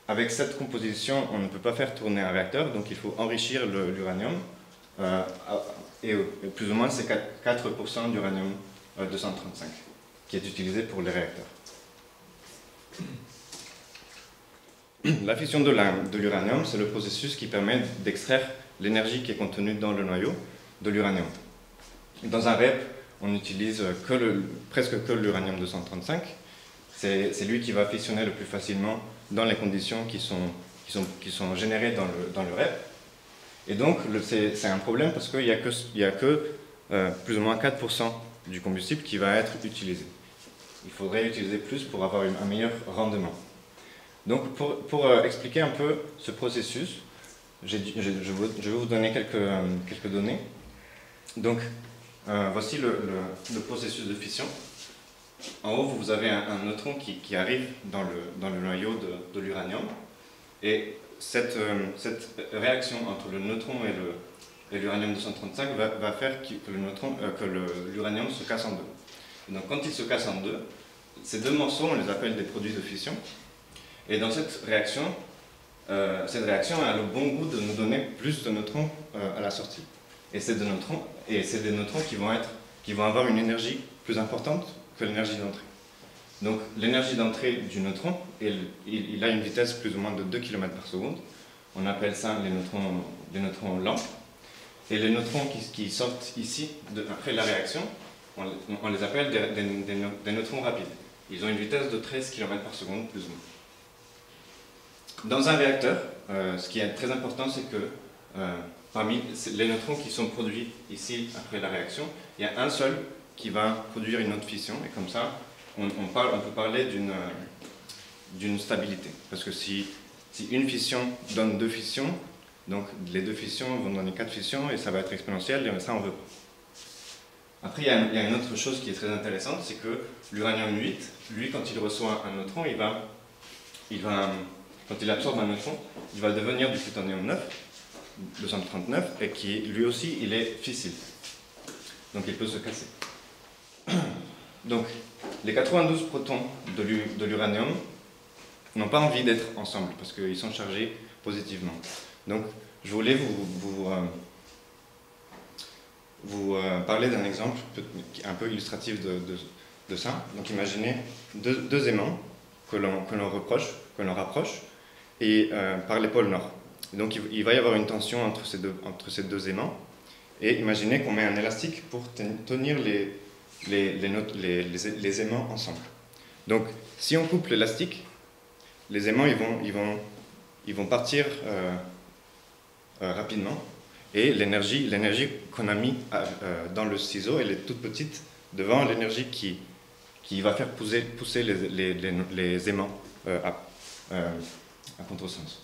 Avec cette composition, on ne peut pas faire tourner un réacteur, donc il faut enrichir l'uranium, et plus ou moins c'est 4% d'uranium-235 qui est utilisé pour les réacteurs. La fission de l'uranium, c'est le processus qui permet d'extraire l'énergie qui est contenue dans le noyau de l'uranium. Dans un REP, on utilise presque que l'uranium-235. C'est lui qui va fissionner le plus facilement dans les conditions qui sont générées dans le REP. Et donc, c'est un problème parce qu'il n'y a que plus ou moins 4% du combustible qui va être utilisé. Il faudrait utiliser plus pour avoir un meilleur rendement. Donc, pour expliquer un peu ce processus, je vais vous donner quelques données. Donc, voici le processus de fission. En haut, vous avez un neutron qui arrive dans le noyau de l'uranium. Et cette réaction entre le neutron et l'uranium-235 va faire que l'uranium se casse en deux. Et donc, quand il se casse en deux, ces 2 morceaux, on les appelle des produits de fission. Et dans cette réaction a le bon goût de nous donner plus de neutrons à la sortie. Et c'est des neutrons qui vont avoir une énergie plus importante que l'énergie d'entrée. Donc l'énergie d'entrée du neutron, il a une vitesse plus ou moins de 2 km par seconde. On appelle ça les neutrons lents. Et les neutrons qui sortent ici, après la réaction, on les appelle des neutrons rapides. Ils ont une vitesse de 13 km par seconde, plus ou moins. Dans un réacteur, ce qui est très important, c'est que parmi les neutrons qui sont produits ici après la réaction, il y a un seul qui va produire une autre fission, et comme ça, on peut parler d'une stabilité. Parce que si une fission donne 2 fissions, donc les 2 fissions vont donner 4 fissions, et ça va être exponentiel, et ça on veut pas. Après, il y a une autre chose qui est très intéressante, c'est que l'uranium-8, lui, quand il reçoit un neutron, quand il absorbe un neutron, il va devenir du plutonium-9, 239, et qui, lui aussi, il est fissile. Donc il peut se casser. Donc, les 92 protons de l'uranium n'ont pas envie d'être ensemble, parce qu'ils sont chargés positivement. Donc, je voulais vous parler d'un exemple un peu illustratif de ça. Donc, imaginez 2 aimants que l'on rapproche, et par les pôles nord. Donc il va y avoir une tension entre ces deux aimants, et imaginez qu'on met un élastique pour tenir les aimants ensemble. Donc si on coupe l'élastique, les aimants ils vont partir rapidement, et l'énergie qu'on a mis dans le ciseau, elle est toute petite devant l'énergie qui va faire pousser les aimants à contresens.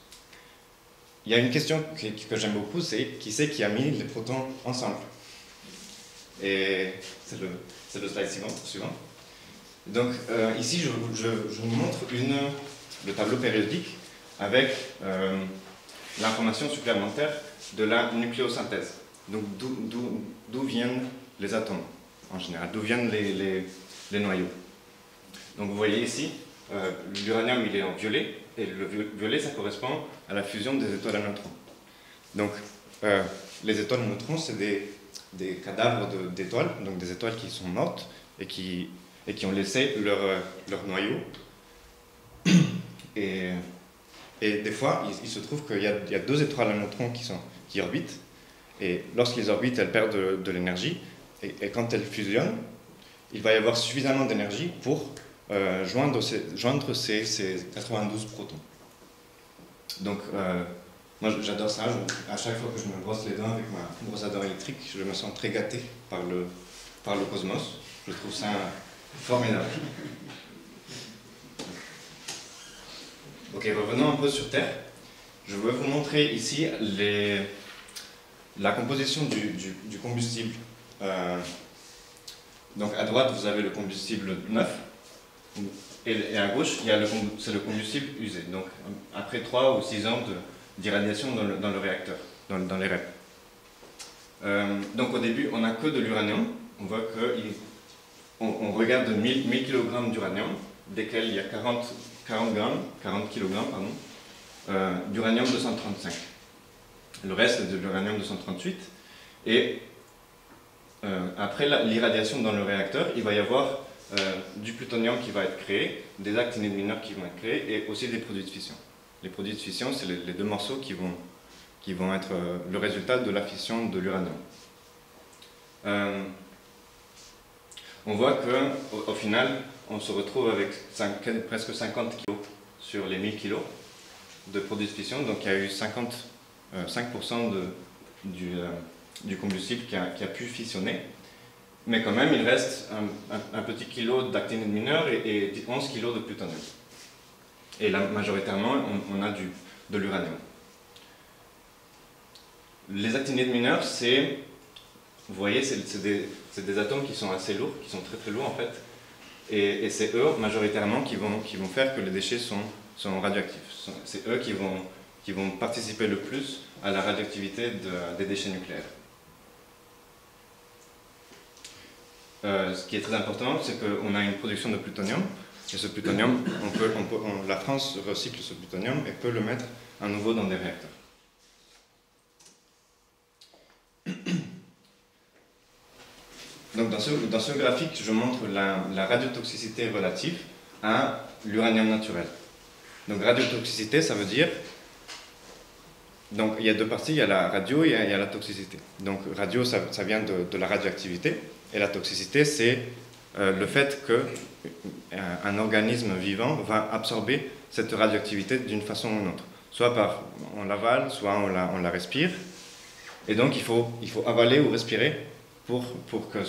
Il y a une question que j'aime beaucoup, c'est qui c'est qui a mis les protons ensemble? Et c'est le slide suivant. Donc ici, je vous montre le tableau périodique avec l'information supplémentaire de la nucléosynthèse. Donc d'où viennent les atomes. en général, d'où viennent les noyaux. Donc vous voyez ici, l'uranium il est en violet, et le violet ça correspond à la fusion des étoiles à neutrons. Donc les étoiles à neutrons c'est des cadavres d'étoiles, donc des étoiles qui sont mortes et qui ont laissé leur noyau. Et des fois, il se trouve qu'il y a deux étoiles à neutrons qui orbitent, et lorsqu'ils orbitent, elles perdent de l'énergie, et quand elles fusionnent, il va y avoir suffisamment d'énergie pour joindre ces 92 protons. Donc, moi j'adore ça, à chaque fois que je me brosse les dents avec ma brosse à dents électrique, je me sens très gâté par le cosmos. Je trouve ça formidable. Ok, revenons un peu sur Terre. Je vais vous montrer ici la composition du combustible. Donc à droite, vous avez le combustible neuf, et à gauche, c'est le combustible usé. Donc après 3 ou 6 ans d'irradiation dans le réacteur, dans les REP. Donc au début, on n'a que de l'uranium. On voit qu'on regarde 1000 kg d'uranium, desquels il y a 40 kg d'uranium 235. Le reste est de l'uranium 238. Et après l'irradiation dans le réacteur, il va y avoir du plutonium qui va être créé, des actinides mineurs qui vont être créés, et aussi des produits de fission. Les produits de fission, c'est les deux morceaux qui vont être le résultat de la fission de l'uranium. On voit qu'au final, on se retrouve avec presque 50 kg sur les 1000 kg de produits de fission. Donc il y a eu 5% du combustible qui a pu fissionner. Mais quand même, il reste un petit kilo d'actinides mineurs et 11 kg de plutonium. Et là, majoritairement, on a de l'uranium. Les actinides mineurs, vous voyez, c'est des atomes qui sont assez lourds, qui sont très très lourds en fait. Et c'est eux, majoritairement, qui vont faire que les déchets sont radioactifs. C'est eux qui vont participer le plus à la radioactivité des déchets nucléaires. Ce qui est très important, c'est qu'on a une production de plutonium. Et ce plutonium, la France recycle ce plutonium et peut le mettre à nouveau dans des réacteurs. Donc dans ce graphique, je montre la radiotoxicité relative à l'uranium naturel. Donc radiotoxicité, ça veut dire... Donc il y a deux parties, il y a la radio et il y a la toxicité. Donc radio, ça vient de la radioactivité, et la toxicité, c'est le fait qu'un organisme vivant va absorber cette radioactivité d'une façon ou d'une autre. Soit on l'avale, soit on la respire. Et donc il faut avaler ou respirer pour que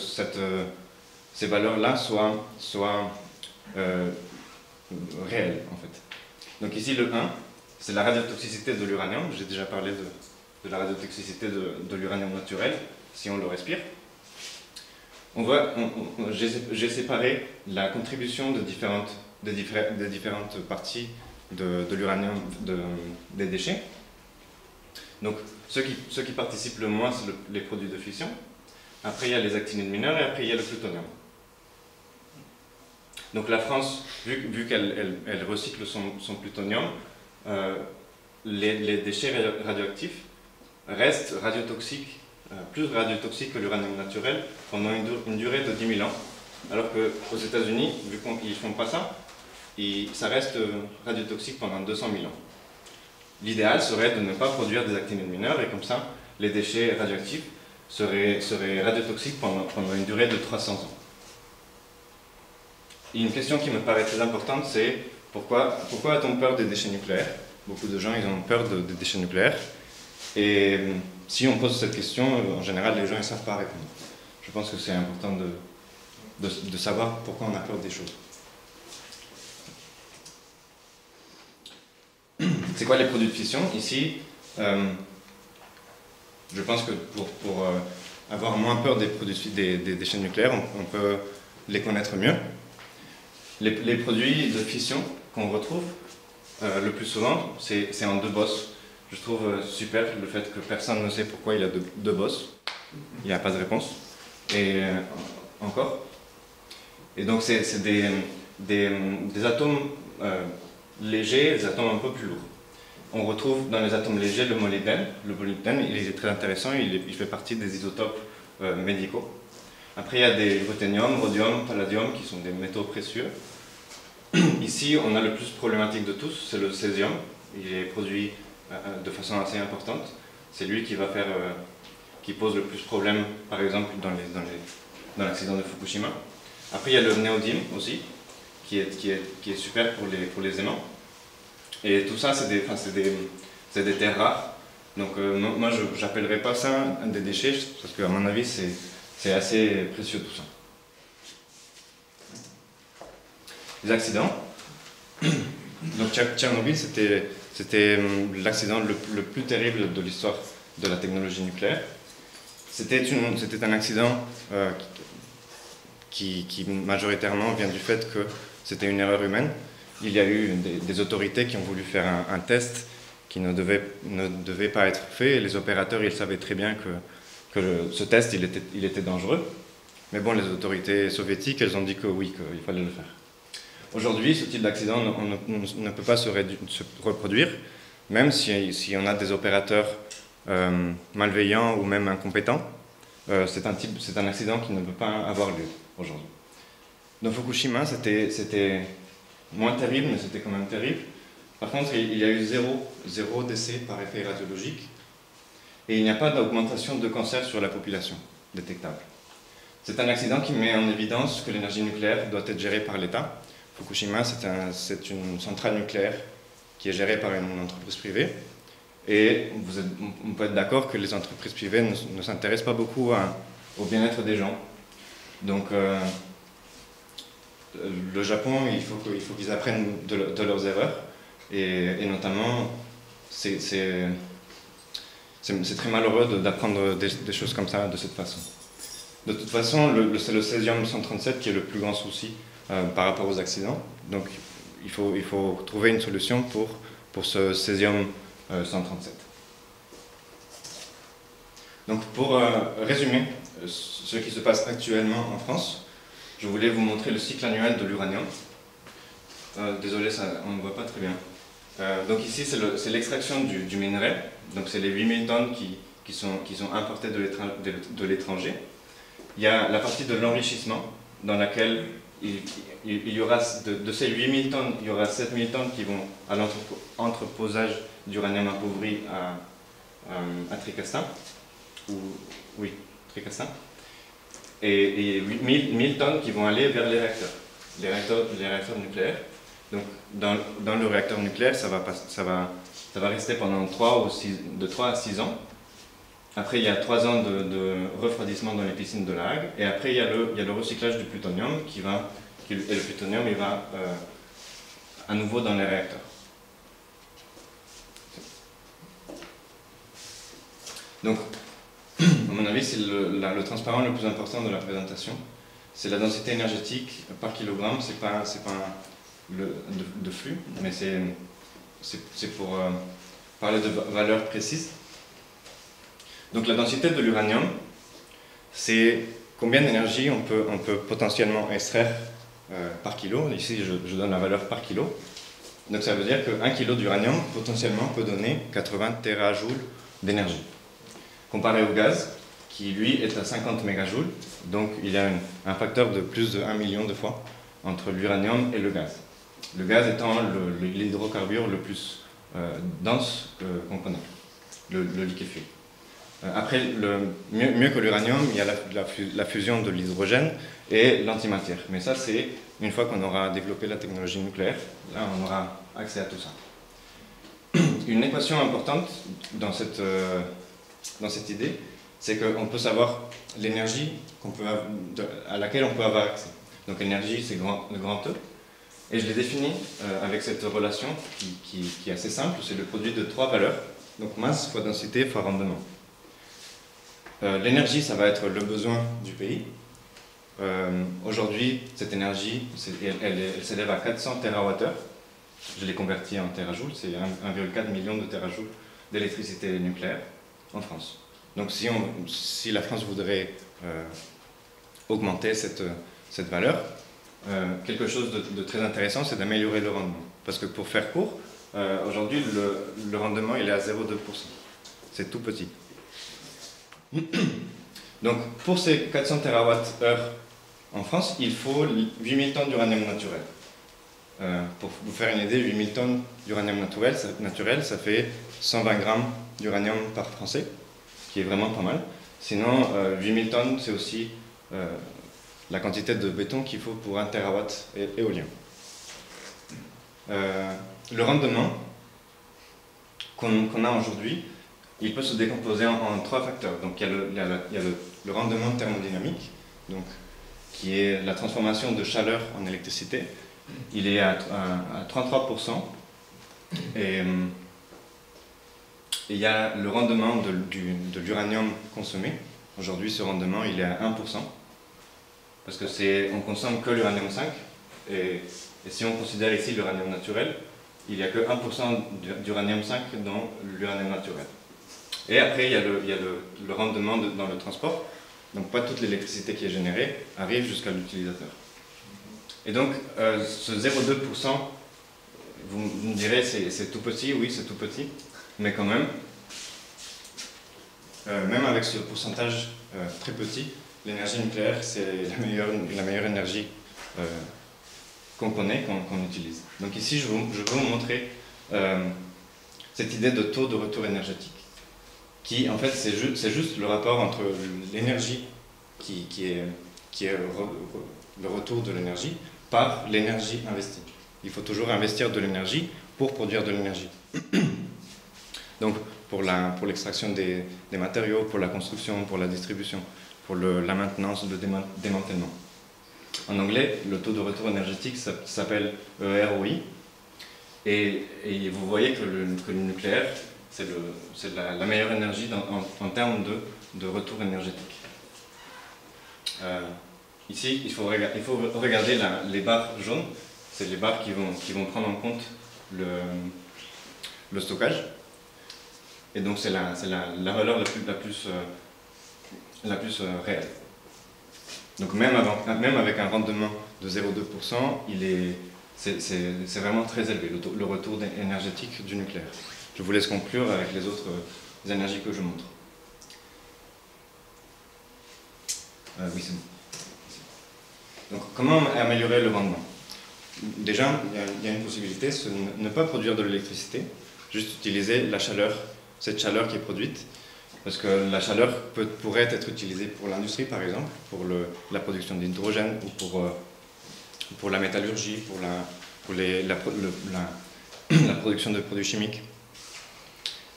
ces valeurs-là soient réelles, en fait. Donc ici, le 1, c'est la radiotoxicité de l'uranium. J'ai déjà parlé de la radiotoxicité de l'uranium naturel, si on le respire. On voit, j'ai séparé la contribution des différentes parties de l'uranium, des déchets. Donc, ceux qui participent le moins, c'est les produits de fission. Après, il y a les actinides mineurs, et après, il y a le plutonium. Donc, la France, vu qu'elle recycle son plutonium, les déchets radioactifs restent radiotoxiques, plus radiotoxiques que l'uranium naturel pendant une durée de 10 000 ans. Alors qu'aux États-Unis, vu qu'ils ne font pas ça, ça reste radiotoxique pendant 200 000 ans. L'idéal serait de ne pas produire des actinides mineurs, et comme ça, les déchets radioactifs seraient radiotoxiques pendant une durée de 300 ans. Et une question qui me paraît très importante, c'est pourquoi a-t-on peur des déchets nucléaires? Beaucoup de gens ils ont peur des déchets nucléaires. Et si on pose cette question, en général, les gens ne savent pas répondre. Je pense que c'est important de savoir pourquoi on a peur des choses. C'est quoi les produits de fission? Ici, je pense que pour avoir moins peur des déchets nucléaires, on peut les connaître mieux. Les produits de fission qu'on retrouve le plus souvent, c'est en 2 bosses. Je trouve super le fait que personne ne sait pourquoi il y a deux bosses. Il n'y a pas de réponse. Et encore. Et donc c'est des atomes légers, des atomes un peu plus lourds. On retrouve dans les atomes légers le molybdène. Le molybdène, il est très intéressant, il fait partie des isotopes médicaux. Après, il y a des ruthénium, rhodium, palladium, qui sont des métaux précieux. Ici, on a le plus problématique de tous, c'est le césium. Il est produit de façon assez importante. C'est lui qui pose le plus de problèmes, par exemple, dans l'accident de Fukushima. Après, il y a le néodyme aussi, qui est super pour les aimants. Et tout ça, c'est des terres rares. Donc, moi, je n'appellerais pas ça des déchets, parce qu'à mon avis, c'est assez précieux tout ça. Les accidents. Donc, Tchernobyl, c'était l'accident le plus terrible de l'histoire de la technologie nucléaire. C'était un accident qui majoritairement vient du fait que c'était une erreur humaine. Il y a eu des autorités qui ont voulu faire un test qui ne devait pas être fait. Et les opérateurs, ils savaient très bien que ce test, il était dangereux. Mais bon, les autorités soviétiques, elles ont dit que oui, qu'il fallait le faire. Aujourd'hui, ce type d'accident ne peut pas se reproduire, même si on a des opérateurs malveillants ou même incompétents. C'est un accident qui ne peut pas avoir lieu aujourd'hui. Dans Fukushima, c'était moins terrible, mais c'était quand même terrible. Par contre, il y a eu zéro décès par effet radiologique et il n'y a pas d'augmentation de cancer sur la population détectable. C'est un accident qui met en évidence que l'énergie nucléaire doit être gérée par l'État. Fukushima, c'est une centrale nucléaire qui est gérée par une entreprise privée. Et on peut être d'accord que les entreprises privées ne s'intéressent pas beaucoup au bien-être des gens. Donc, le Japon, il faut qu'ils apprennent de leurs erreurs. Et notamment, c'est très malheureux d'apprendre des choses comme ça, de cette façon. De toute façon, c'est le césium-137 qui est le plus grand souci par rapport aux accidents. Donc, il faut trouver une solution pour ce césium-137. Donc, pour résumer ce qui se passe actuellement en France, je voulais vous montrer le cycle annuel de l'uranium. Désolé, on ne voit pas très bien. Donc ici, c'est l'extraction du minerai. Donc c'est les 8000 tonnes qui sont importées de l'étranger. Il y a la partie de l'enrichissement, dans laquelle il y aura, de ces 8000 tonnes, il y aura 7000 tonnes qui vont à l'entreposage d'uranium appauvri à Tricastin. Oui, Tricastin. Et 1000 tonnes qui vont aller vers les réacteurs nucléaires. Donc, dans le réacteur nucléaire, ça va rester pendant de 3 à 6 ans. Après, il y a 3 ans de refroidissement dans les piscines de La Hague. Et après, il y a le recyclage du plutonium et le plutonium, il va à nouveau dans les réacteurs. Donc, à mon avis, c'est le transparent le plus important de la présentation. C'est la densité énergétique par kilogramme, c'est pas de flux, mais c'est pour parler de valeurs précises. Donc la densité de l'uranium, c'est combien d'énergie on peut potentiellement extraire par kilo. Ici, je donne la valeur par kilo. Donc ça veut dire qu'un kilo d'uranium, potentiellement, peut donner 80 terajoules d'énergie. Comparé au gaz, qui lui est à 50 mégajoules, donc il y a un facteur de plus de 1 million de fois entre l'uranium et le gaz. Le gaz étant l'hydrocarbure le plus dense qu'on connaît, le liquéfié. Après, mieux que l'uranium, il y a la fusion de l'hydrogène et l'antimatière. Mais ça, c'est une fois qu'on aura développé la technologie nucléaire, là on aura accès à tout ça. Une équation importante dans cette idée, c'est qu'on peut savoir l'énergie à laquelle on peut avoir accès. Donc l'énergie, c'est le grand E. Et je l'ai défini avec cette relation qui est assez simple, c'est le produit de 3 valeurs, donc masse fois densité fois rendement. L'énergie, ça va être le besoin du pays. Aujourd'hui, cette énergie, elle s'élève à 400 TWh. Je l'ai converti en terajoules, c'est 1,4 million de terajoules d'électricité nucléaire en France. Donc si la France voudrait augmenter cette valeur. Quelque chose de très intéressant, c'est d'améliorer le rendement. Parce que pour faire court, aujourd'hui, le rendement il est à 0,2%. C'est tout petit. Donc, pour ces 400 TWh en France, il faut 8000 tonnes d'uranium naturel. Pour vous faire une idée, 8000 tonnes d'uranium naturel, ça fait 120 grammes d'uranium par Français, qui est vraiment pas mal. Sinon, 8000 tonnes, c'est aussi la quantité de béton qu'il faut pour 1 terawatt éolien. Le rendement qu'on a aujourd'hui, il peut se décomposer en 3 facteurs. Donc il y a le rendement thermodynamique, donc, qui est la transformation de chaleur en électricité. Il est à 33%. Et il y a le rendement de l'uranium consommé. Aujourd'hui, ce rendement, il est à 1%. Parce que on consomme que l'uranium 5. Et si on considère ici l'uranium naturel, il n'y a que 1% d'uranium 5 dans l'uranium naturel. Et après, il y a le rendement dans le transport. Donc pas toute l'électricité qui est générée arrive jusqu'à l'utilisateur. Et donc, ce 0,2%, vous me direz, c'est tout petit, oui, c'est tout petit, mais quand même, même avec ce pourcentage très petit, l'énergie nucléaire, c'est la meilleure énergie qu'on connaît, qu'on utilise. Donc ici, je veux vous montrer cette idée de taux de retour énergétique, qui, en fait, c'est juste le rapport entre l'énergie qui est le retour de l'énergie par l'énergie investie. Il faut toujours investir de l'énergie pour produire de l'énergie. Donc, pour l'extraction des matériaux, pour la construction, pour la distribution, pour la maintenance, le démantèlement. En anglais, le taux de retour énergétique s'appelle ROI. Et vous voyez que le nucléaire, c'est la meilleure énergie en termes de retour énergétique. Ici, il faut regarder les barres jaunes. C'est les barres qui vont prendre en compte le stockage. Et donc, c'est la valeur la plus réelle. Donc, même avec un rendement de 0,2%, c'est vraiment très élevé, le retour énergétique du nucléaire. Je vous laisse conclure avec les autres énergies que je montre. Oui, c'est bon. Donc, comment améliorer le rendement? Déjà, il y a une possibilité, c'est ne pas produire de l'électricité, juste utiliser la chaleur, cette chaleur qui est produite, parce que la chaleur pourrait être utilisée pour l'industrie, par exemple, pour la production d'hydrogène, ou pour la métallurgie, pour la production de produits chimiques.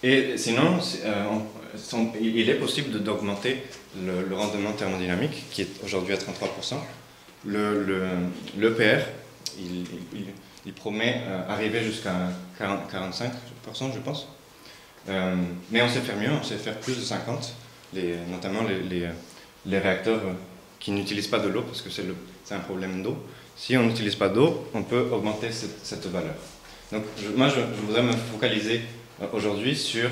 Et sinon, il est possible d'augmenter le rendement thermodynamique, qui est aujourd'hui à 33%. L'EPR, il promet arriver jusqu'à 45%, je pense. Mais on sait faire mieux, on sait faire plus de 50%, notamment les réacteurs qui n'utilisent pas de l'eau, parce que c'est un problème d'eau. Si on n'utilise pas d'eau, on peut augmenter cette valeur. Donc moi, je voudrais me focaliser aujourd'hui sur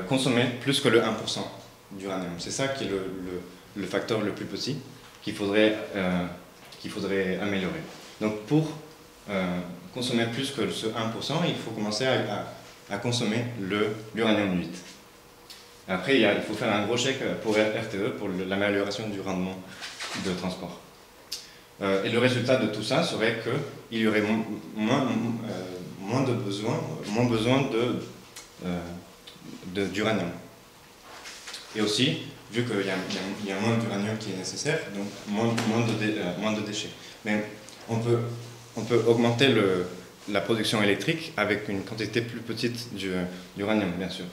consommer plus que le 1% d'uranium. C'est ça qui est le facteur le plus petit qu'il faudrait améliorer. Donc pour consommer plus que ce 1%, il faut commencer à consommer l'uranium 8. Après, il faut faire un gros chèque pour RTE, pour l'amélioration du rendement de transport. Et le résultat de tout ça serait qu'il y aurait moins besoin d'uranium. Et aussi, vu qu'il y a moins d'uranium qui est nécessaire, donc moins de déchets. Mais on peut augmenter la production électrique avec une quantité plus petite d'uranium, bien sûr.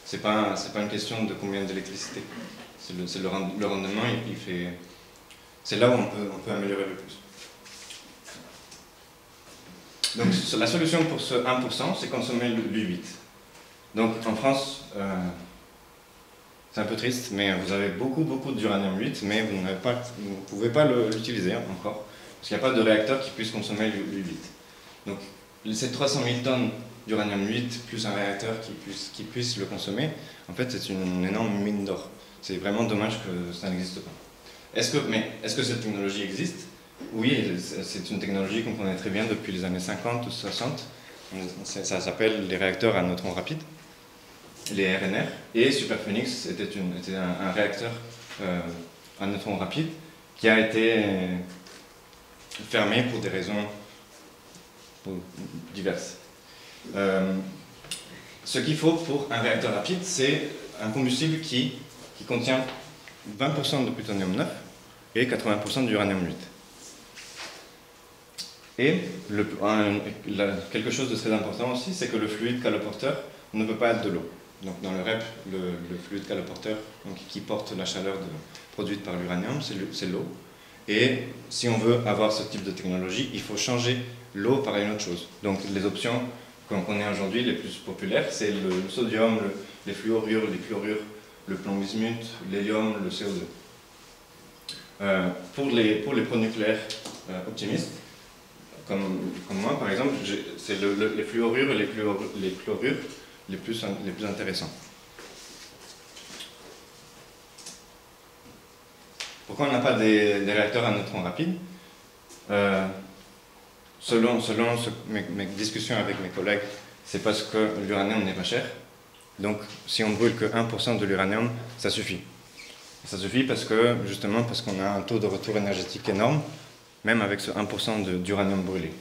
C'est pas une question de combien d'électricité. C'est le rendement, c'est là où on peut améliorer le plus. Donc la solution pour ce 1%, c'est consommer l'U8. Donc en France, c'est un peu triste, mais vous avez beaucoup d'uranium 8, mais vous ne pouvez pas l'utiliser encore, parce qu'il n'y a pas de réacteur qui puisse consommer l'U8. Donc ces 300 000 tonnes d'uranium 8 plus un réacteur qui puisse le consommer, en fait c'est une énorme mine d'or. C'est vraiment dommage que ça n'existe pas. Est-ce que cette technologie existe? Oui, c'est une technologie qu'on connaît très bien depuis les années 50 ou 60. Ça s'appelle les réacteurs à neutrons rapides, les RNR. Et Superphénix était un réacteur à neutrons rapides qui a été fermé pour des raisons diverses. Ce qu'il faut pour un réacteur rapide, c'est un combustible qui contient 20% de plutonium 9 et 80% d'uranium 8. Et quelque chose de très important aussi, c'est que le fluide caloporteur ne peut pas être de l'eau. Donc dans le REP, le fluide caloporteur qui porte la chaleur produite par l'uranium, c'est l'eau. Et si on veut avoir ce type de technologie, il faut changer l'eau par une autre chose. Donc les options qu'on connaît aujourd'hui, les plus populaires, c'est le sodium, les fluorures, les chlorures, le plomb bismuth, l'hélium, le CO2. Pour les pronucléaires optimistes, comme moi par exemple, c'est les fluorures et les chlorures les plus intéressants. Pourquoi on n'a pas des réacteurs à neutrons rapides? Selon mes discussions avec mes collègues, c'est parce que l'uranium n'est pas cher. Donc si on ne brûle que 1% de l'uranium, ça suffit. Ça suffit justement parce qu'on a un taux de retour énergétique énorme, même avec ce 1% d'uranium brûlé.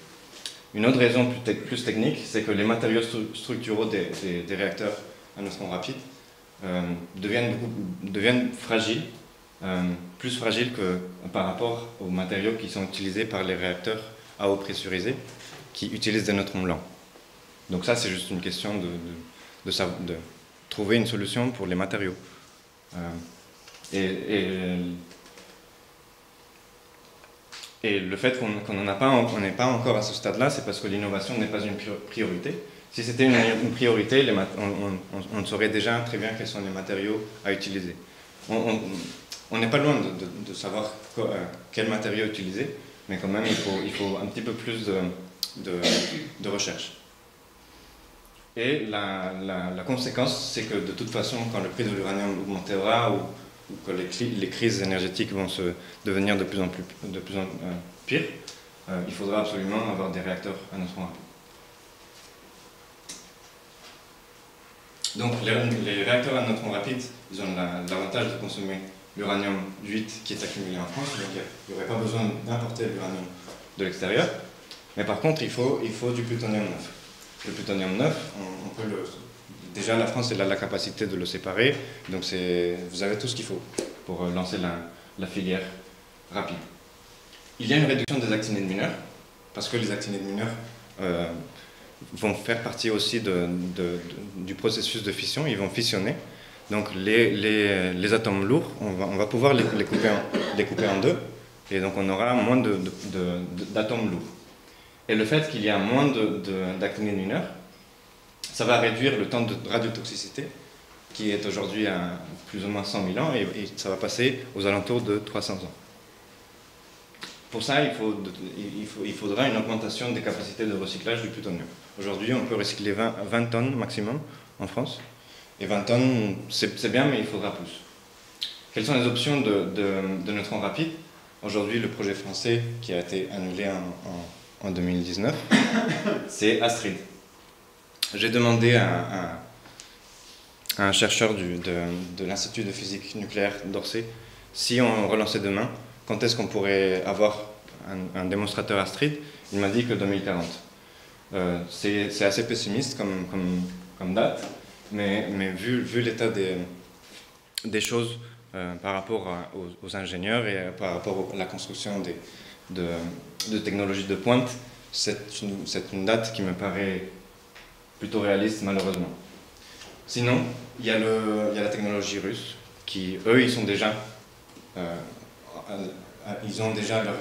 Une autre raison plus technique, c'est que les matériaux structuraux des réacteurs à neutrons rapides deviennent fragiles, plus fragiles par rapport aux matériaux qui sont utilisés par les réacteurs à eau pressurisée, qui utilisent des neutrons blancs. Donc ça, c'est juste une question de trouver une solution pour les matériaux. Et le fait qu'on n'est pas encore à ce stade-là, c'est parce que l'innovation n'est pas une priorité. Si c'était une priorité, on saurait déjà très bien quels sont les matériaux à utiliser. On n'est pas loin de savoir quels matériaux utiliser, mais quand même, il faut un petit peu plus de recherche. Et la conséquence, c'est que de toute façon, quand le prix de l'uranium augmentera ou que les crises énergétiques vont devenir de plus en pire, il faudra absolument avoir des réacteurs à neutrons rapides. Donc les réacteurs à neutrons rapides, ils ont l'avantage de consommer l'uranium 8 qui est accumulé en France, donc il n'y aurait pas besoin d'importer l'uranium de l'extérieur. Mais par contre, il faut du plutonium 9. Le plutonium 9, on peut déjà la France elle a la capacité de le séparer, donc vous avez tout ce qu'il faut pour lancer la filière rapide. Il y a une réduction des actinides mineurs, parce que les actinides mineurs vont faire partie aussi du processus de fission, ils vont fissionner. Donc les atomes lourds, on va pouvoir les couper en deux, et donc on aura moins d'atomes lourds. Et le fait qu'il y a moins d'actinides mineurs, ça va réduire le temps de radiotoxicité, qui est aujourd'hui à plus ou moins 100 000 ans, et ça va passer aux alentours de 300 ans. Pour ça, il faudra une augmentation des capacités de recyclage du plutonium. Aujourd'hui, on peut recycler 20 tonnes maximum en France. Et 20 tonnes, c'est bien, mais il faudra plus. Quelles sont les options de neutrons rapides? Aujourd'hui, le projet français qui a été annulé en 2019, c'est Astrid. J'ai demandé à un chercheur de l'Institut de physique nucléaire d'Orsay, si on relançait demain, quand est-ce qu'on pourrait avoir un démonstrateur Astrid? Il m'a dit que 2040. C'est assez pessimiste comme date, mais vu l'état des choses par rapport aux ingénieurs et par rapport à la construction de technologies de pointe, c'est une date qui me paraît plutôt réaliste, malheureusement. Sinon, il y a la technologie russe, qui, eux, ils ont déjà leur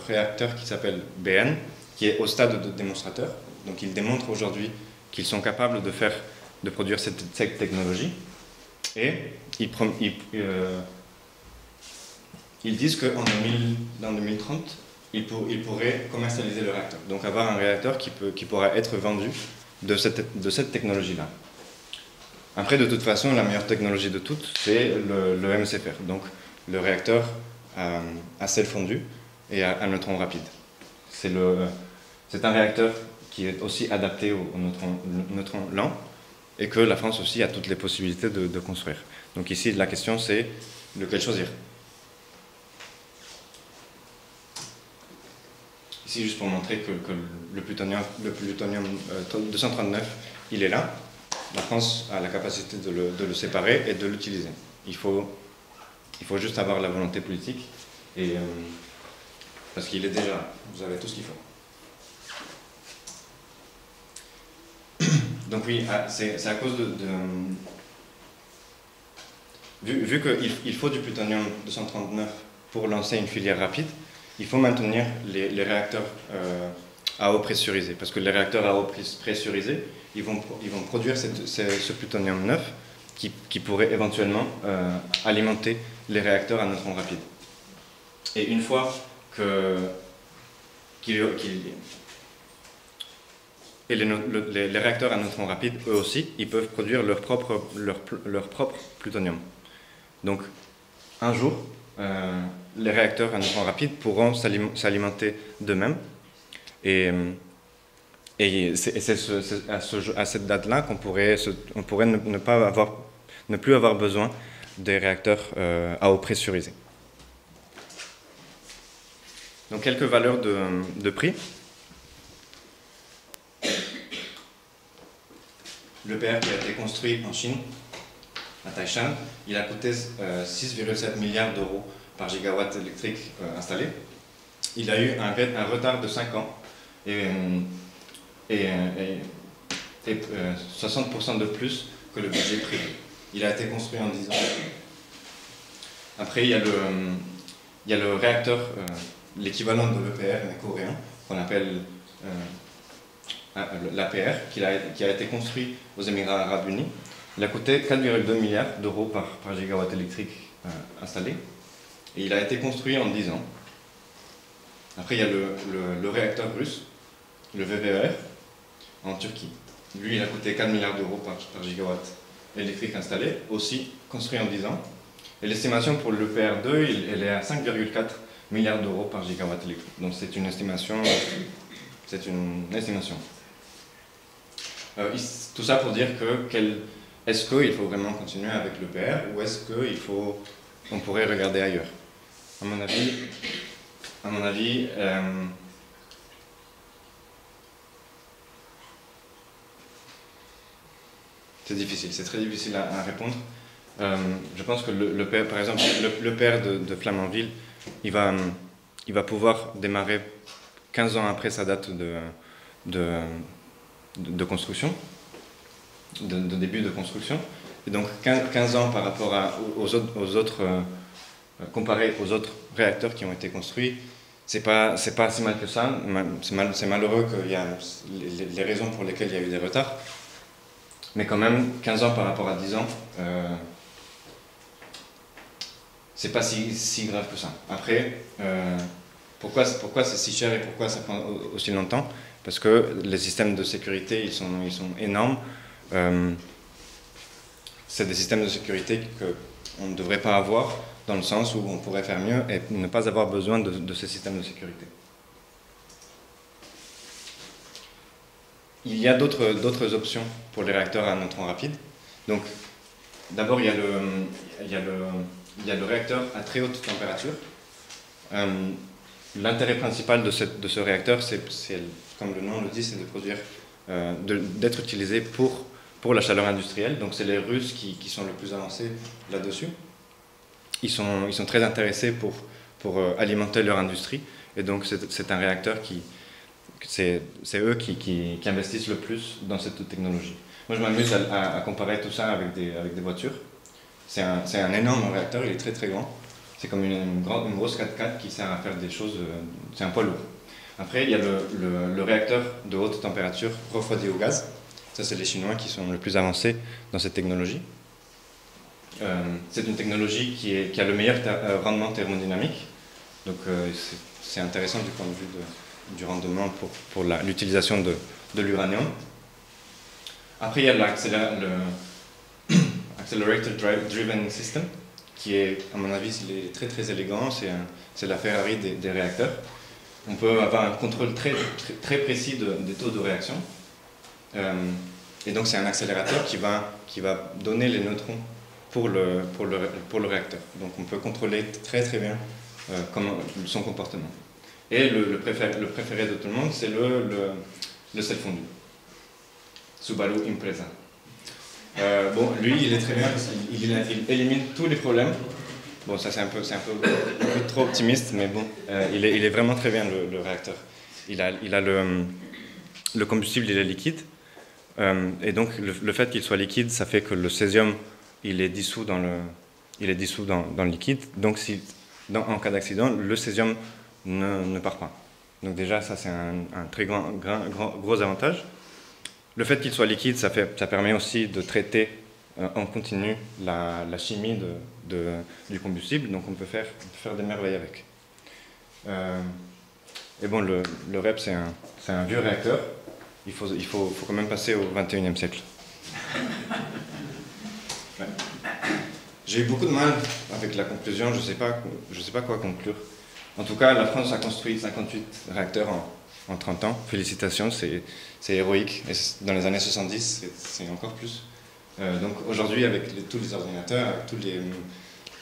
réacteur qui s'appelle BN, qui est au stade de démonstrateur. Donc, ils démontrent aujourd'hui qu'ils sont capables de produire cette technologie. Et ils disent qu'en 2030, ils pourraient commercialiser le réacteur. Donc, avoir un réacteur qui pourra être vendu de cette technologie-là. Après, de toute façon, la meilleure technologie de toutes, c'est le MCFR, donc le réacteur à sel fondu et à neutrons rapides. C'est un réacteur qui est aussi adapté aux neutrons lents et que la France aussi a toutes les possibilités de construire. Donc ici, la question c'est lequel choisir. Ici, juste pour montrer que le plutonium 239, il est là. La France a la capacité de le séparer et de l'utiliser. Il faut juste avoir la volonté politique, et, parce qu'il est déjà là. Vous avez tout ce qu'il faut. Donc oui, c'est à cause vu qu'il faut du plutonium 239 pour lancer une filière rapide, il faut maintenir les réacteurs à eau pressurisée. Parce que les réacteurs à eau pressurisée, ils vont produire ce plutonium neuf qui pourrait éventuellement alimenter les réacteurs à neutrons rapides. Et une fois et les réacteurs à neutrons rapides, eux aussi, ils peuvent produire leur propre plutonium. Donc, un jour, les réacteurs à neutrons rapides pourront s'alimenter d'eux-mêmes. Et c'est à cette date-là qu'on pourrait ne plus avoir besoin des réacteurs à eau pressurisée. Donc, quelques valeurs de prix. L'EPR qui a été construit en Chine, à Taishan, il a coûté 6,7 milliards d'euros par gigawatt électrique installé. Il a eu un retard de 5 ans et 60% de plus que le budget prévu. Il a été construit en 10 ans. Après, il y a le réacteur, l'équivalent de l'EPR, mais coréen, qu'on appelle l'APR, qui a été construit aux Émirats Arabes Unis. Il a coûté 4,2 milliards d'euros par gigawatt électrique installé. Et il a été construit en 10 ans. Après, il y a le réacteur russe, le VVER, en Turquie. Lui, il a coûté 4 milliards d'euros par gigawatt électrique installé, aussi construit en 10 ans. Et l'estimation pour l'EPR2, elle est à 5,4 milliards d'euros par gigawatt électrique. Donc c'est une estimation. Tout ça pour dire est-ce qu'il faut vraiment continuer avec l'EPR ou est-ce qu'on pourrait regarder ailleurs? À mon avis, c'est difficile, c'est très difficile à répondre. Je pense que l'EPR, par exemple, l'EPR de Flamanville, il va pouvoir démarrer 15 ans après sa date de construction, de début de construction. Et donc 15 ans par rapport comparé aux autres réacteurs qui ont été construits, c'est pas si mal que ça. C'est malheureux qu'il y a les raisons pour lesquelles il y a eu des retards. Mais quand même, 15 ans par rapport à 10 ans, c'est pas si grave que ça. Après, pourquoi c'est si cher et pourquoi ça prend aussi longtemps? Parce que les systèmes de sécurité, ils sont énormes. C'est des systèmes de sécurité qu'on ne devrait pas avoir, dans le sens où on pourrait faire mieux et ne pas avoir besoin de ces systèmes de sécurité. Il y a d'autres options pour les réacteurs à neutrons rapides. Donc, d'abord, il y a le réacteur à très haute température. L'intérêt principal de ce réacteur, c'est, comme le nom le dit, c'est de produire, d'être utilisé pour la chaleur industrielle. Donc, c'est les Russes qui sont le plus avancés là-dessus. Ils sont très intéressés pour alimenter leur industrie. Et donc, c'est un réacteur c'est eux qui investissent le plus dans cette technologie. Moi, je m'amuse à comparer tout ça avec des voitures. C'est un énorme réacteur, il est très très grand. C'est comme une grosse 4x4 qui sert à faire des choses, c'est un poids lourd. Après, il y a le réacteur de haute température refroidi au gaz. Ça, c'est les Chinois qui sont le plus avancés dans cette technologie. C'est une technologie qui a le meilleur rendement thermodynamique. Donc, c'est intéressant du point de vue du rendement pour l'utilisation de l'uranium. Après, il y a l'Accelerator Driven System. qui est, à mon avis, il est très très élégant, c'est la Ferrari des réacteurs. On peut avoir un contrôle très précis des taux de réaction. Et donc c'est un accélérateur qui va donner les neutrons pour le réacteur. Donc on peut contrôler très très bien son comportement. Et le préféré de tout le monde, c'est le sel fondu. Subaru Impreza. Bon, lui, il est très bien parce qu'il élimine tous les problèmes. Bon, ça c'est un peu trop optimiste, mais bon, il est vraiment très bien le réacteur. Il a le combustible, il est liquide. Et donc le fait qu'il soit liquide, ça fait que le césium, il est dissous dans le liquide. Donc en cas d'accident, le césium ne part pas. Donc déjà, ça c'est un très gros avantage. Le fait qu'il soit liquide, ça permet aussi de traiter en continu la chimie du combustible. Donc on peut faire des merveilles avec. Et bon, le REP, c'est un vieux réacteur. Il faut quand même passer au XXIe siècle. Ouais. J'ai eu beaucoup de mal avec la conclusion, je sais pas quoi conclure. En tout cas, la France a construit 58 réacteurs en 30 ans. Félicitations, c'est héroïque. Et dans les années 70, c'est encore plus. Donc aujourd'hui, avec tous les ordinateurs, avec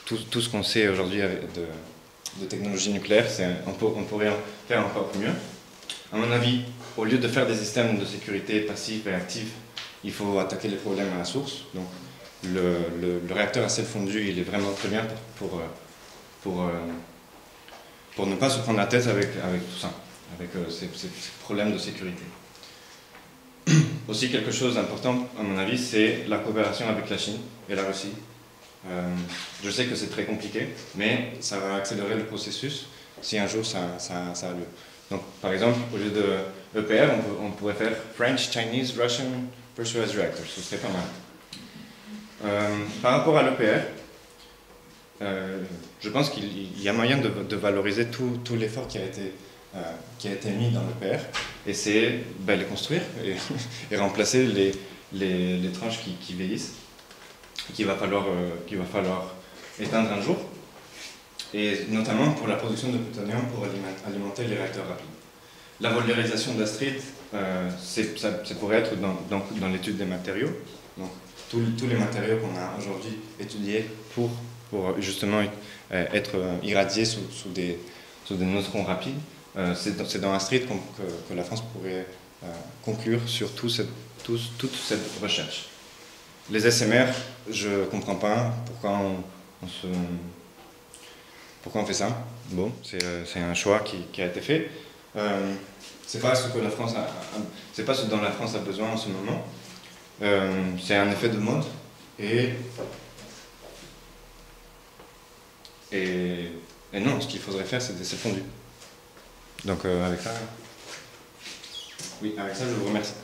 tout ce qu'on sait aujourd'hui de technologie nucléaire, on pourrait en faire encore mieux. À mon avis, au lieu de faire des systèmes de sécurité passifs et actifs, il faut attaquer les problèmes à la source. Donc le réacteur à sel fondu, il est vraiment très bien pour ne pas se prendre la tête avec tout ça, avec ces problèmes de sécurité. Aussi quelque chose d'important, à mon avis, c'est la coopération avec la Chine et la Russie. Je sais que c'est très compliqué, mais ça va accélérer le processus si un jour ça a lieu. Donc, par exemple, au lieu de EPR, on pourrait faire French, Chinese, Russian Pressurized Reactors. Ce serait pas mal. Par rapport à l'EPR, je pense qu'il y a moyen de valoriser tout l'effort qui a été mis dans l'EPR, et c'est les construire et remplacer les tranches qui vieillissent, qu'il va falloir éteindre un jour. Et notamment pour la production de plutonium pour alimenter les réacteurs rapides. La valorisation d'Astrid, ça pourrait être dans l'étude des matériaux. Donc tous les matériaux qu'on a aujourd'hui étudiés pour justement être irradiés sous des neutrons rapides, c'est dans Astrid que la France pourrait conclure sur toute cette recherche. Les SMR, je ne comprends pas pourquoi on fait ça. Bon, c'est un choix qui a été fait. C'est pas ce dont la France a besoin en ce moment. C'est un effet de mode et non, ce qu'il faudrait faire, c'est des sels fondus. Donc avec ça, je vous remercie.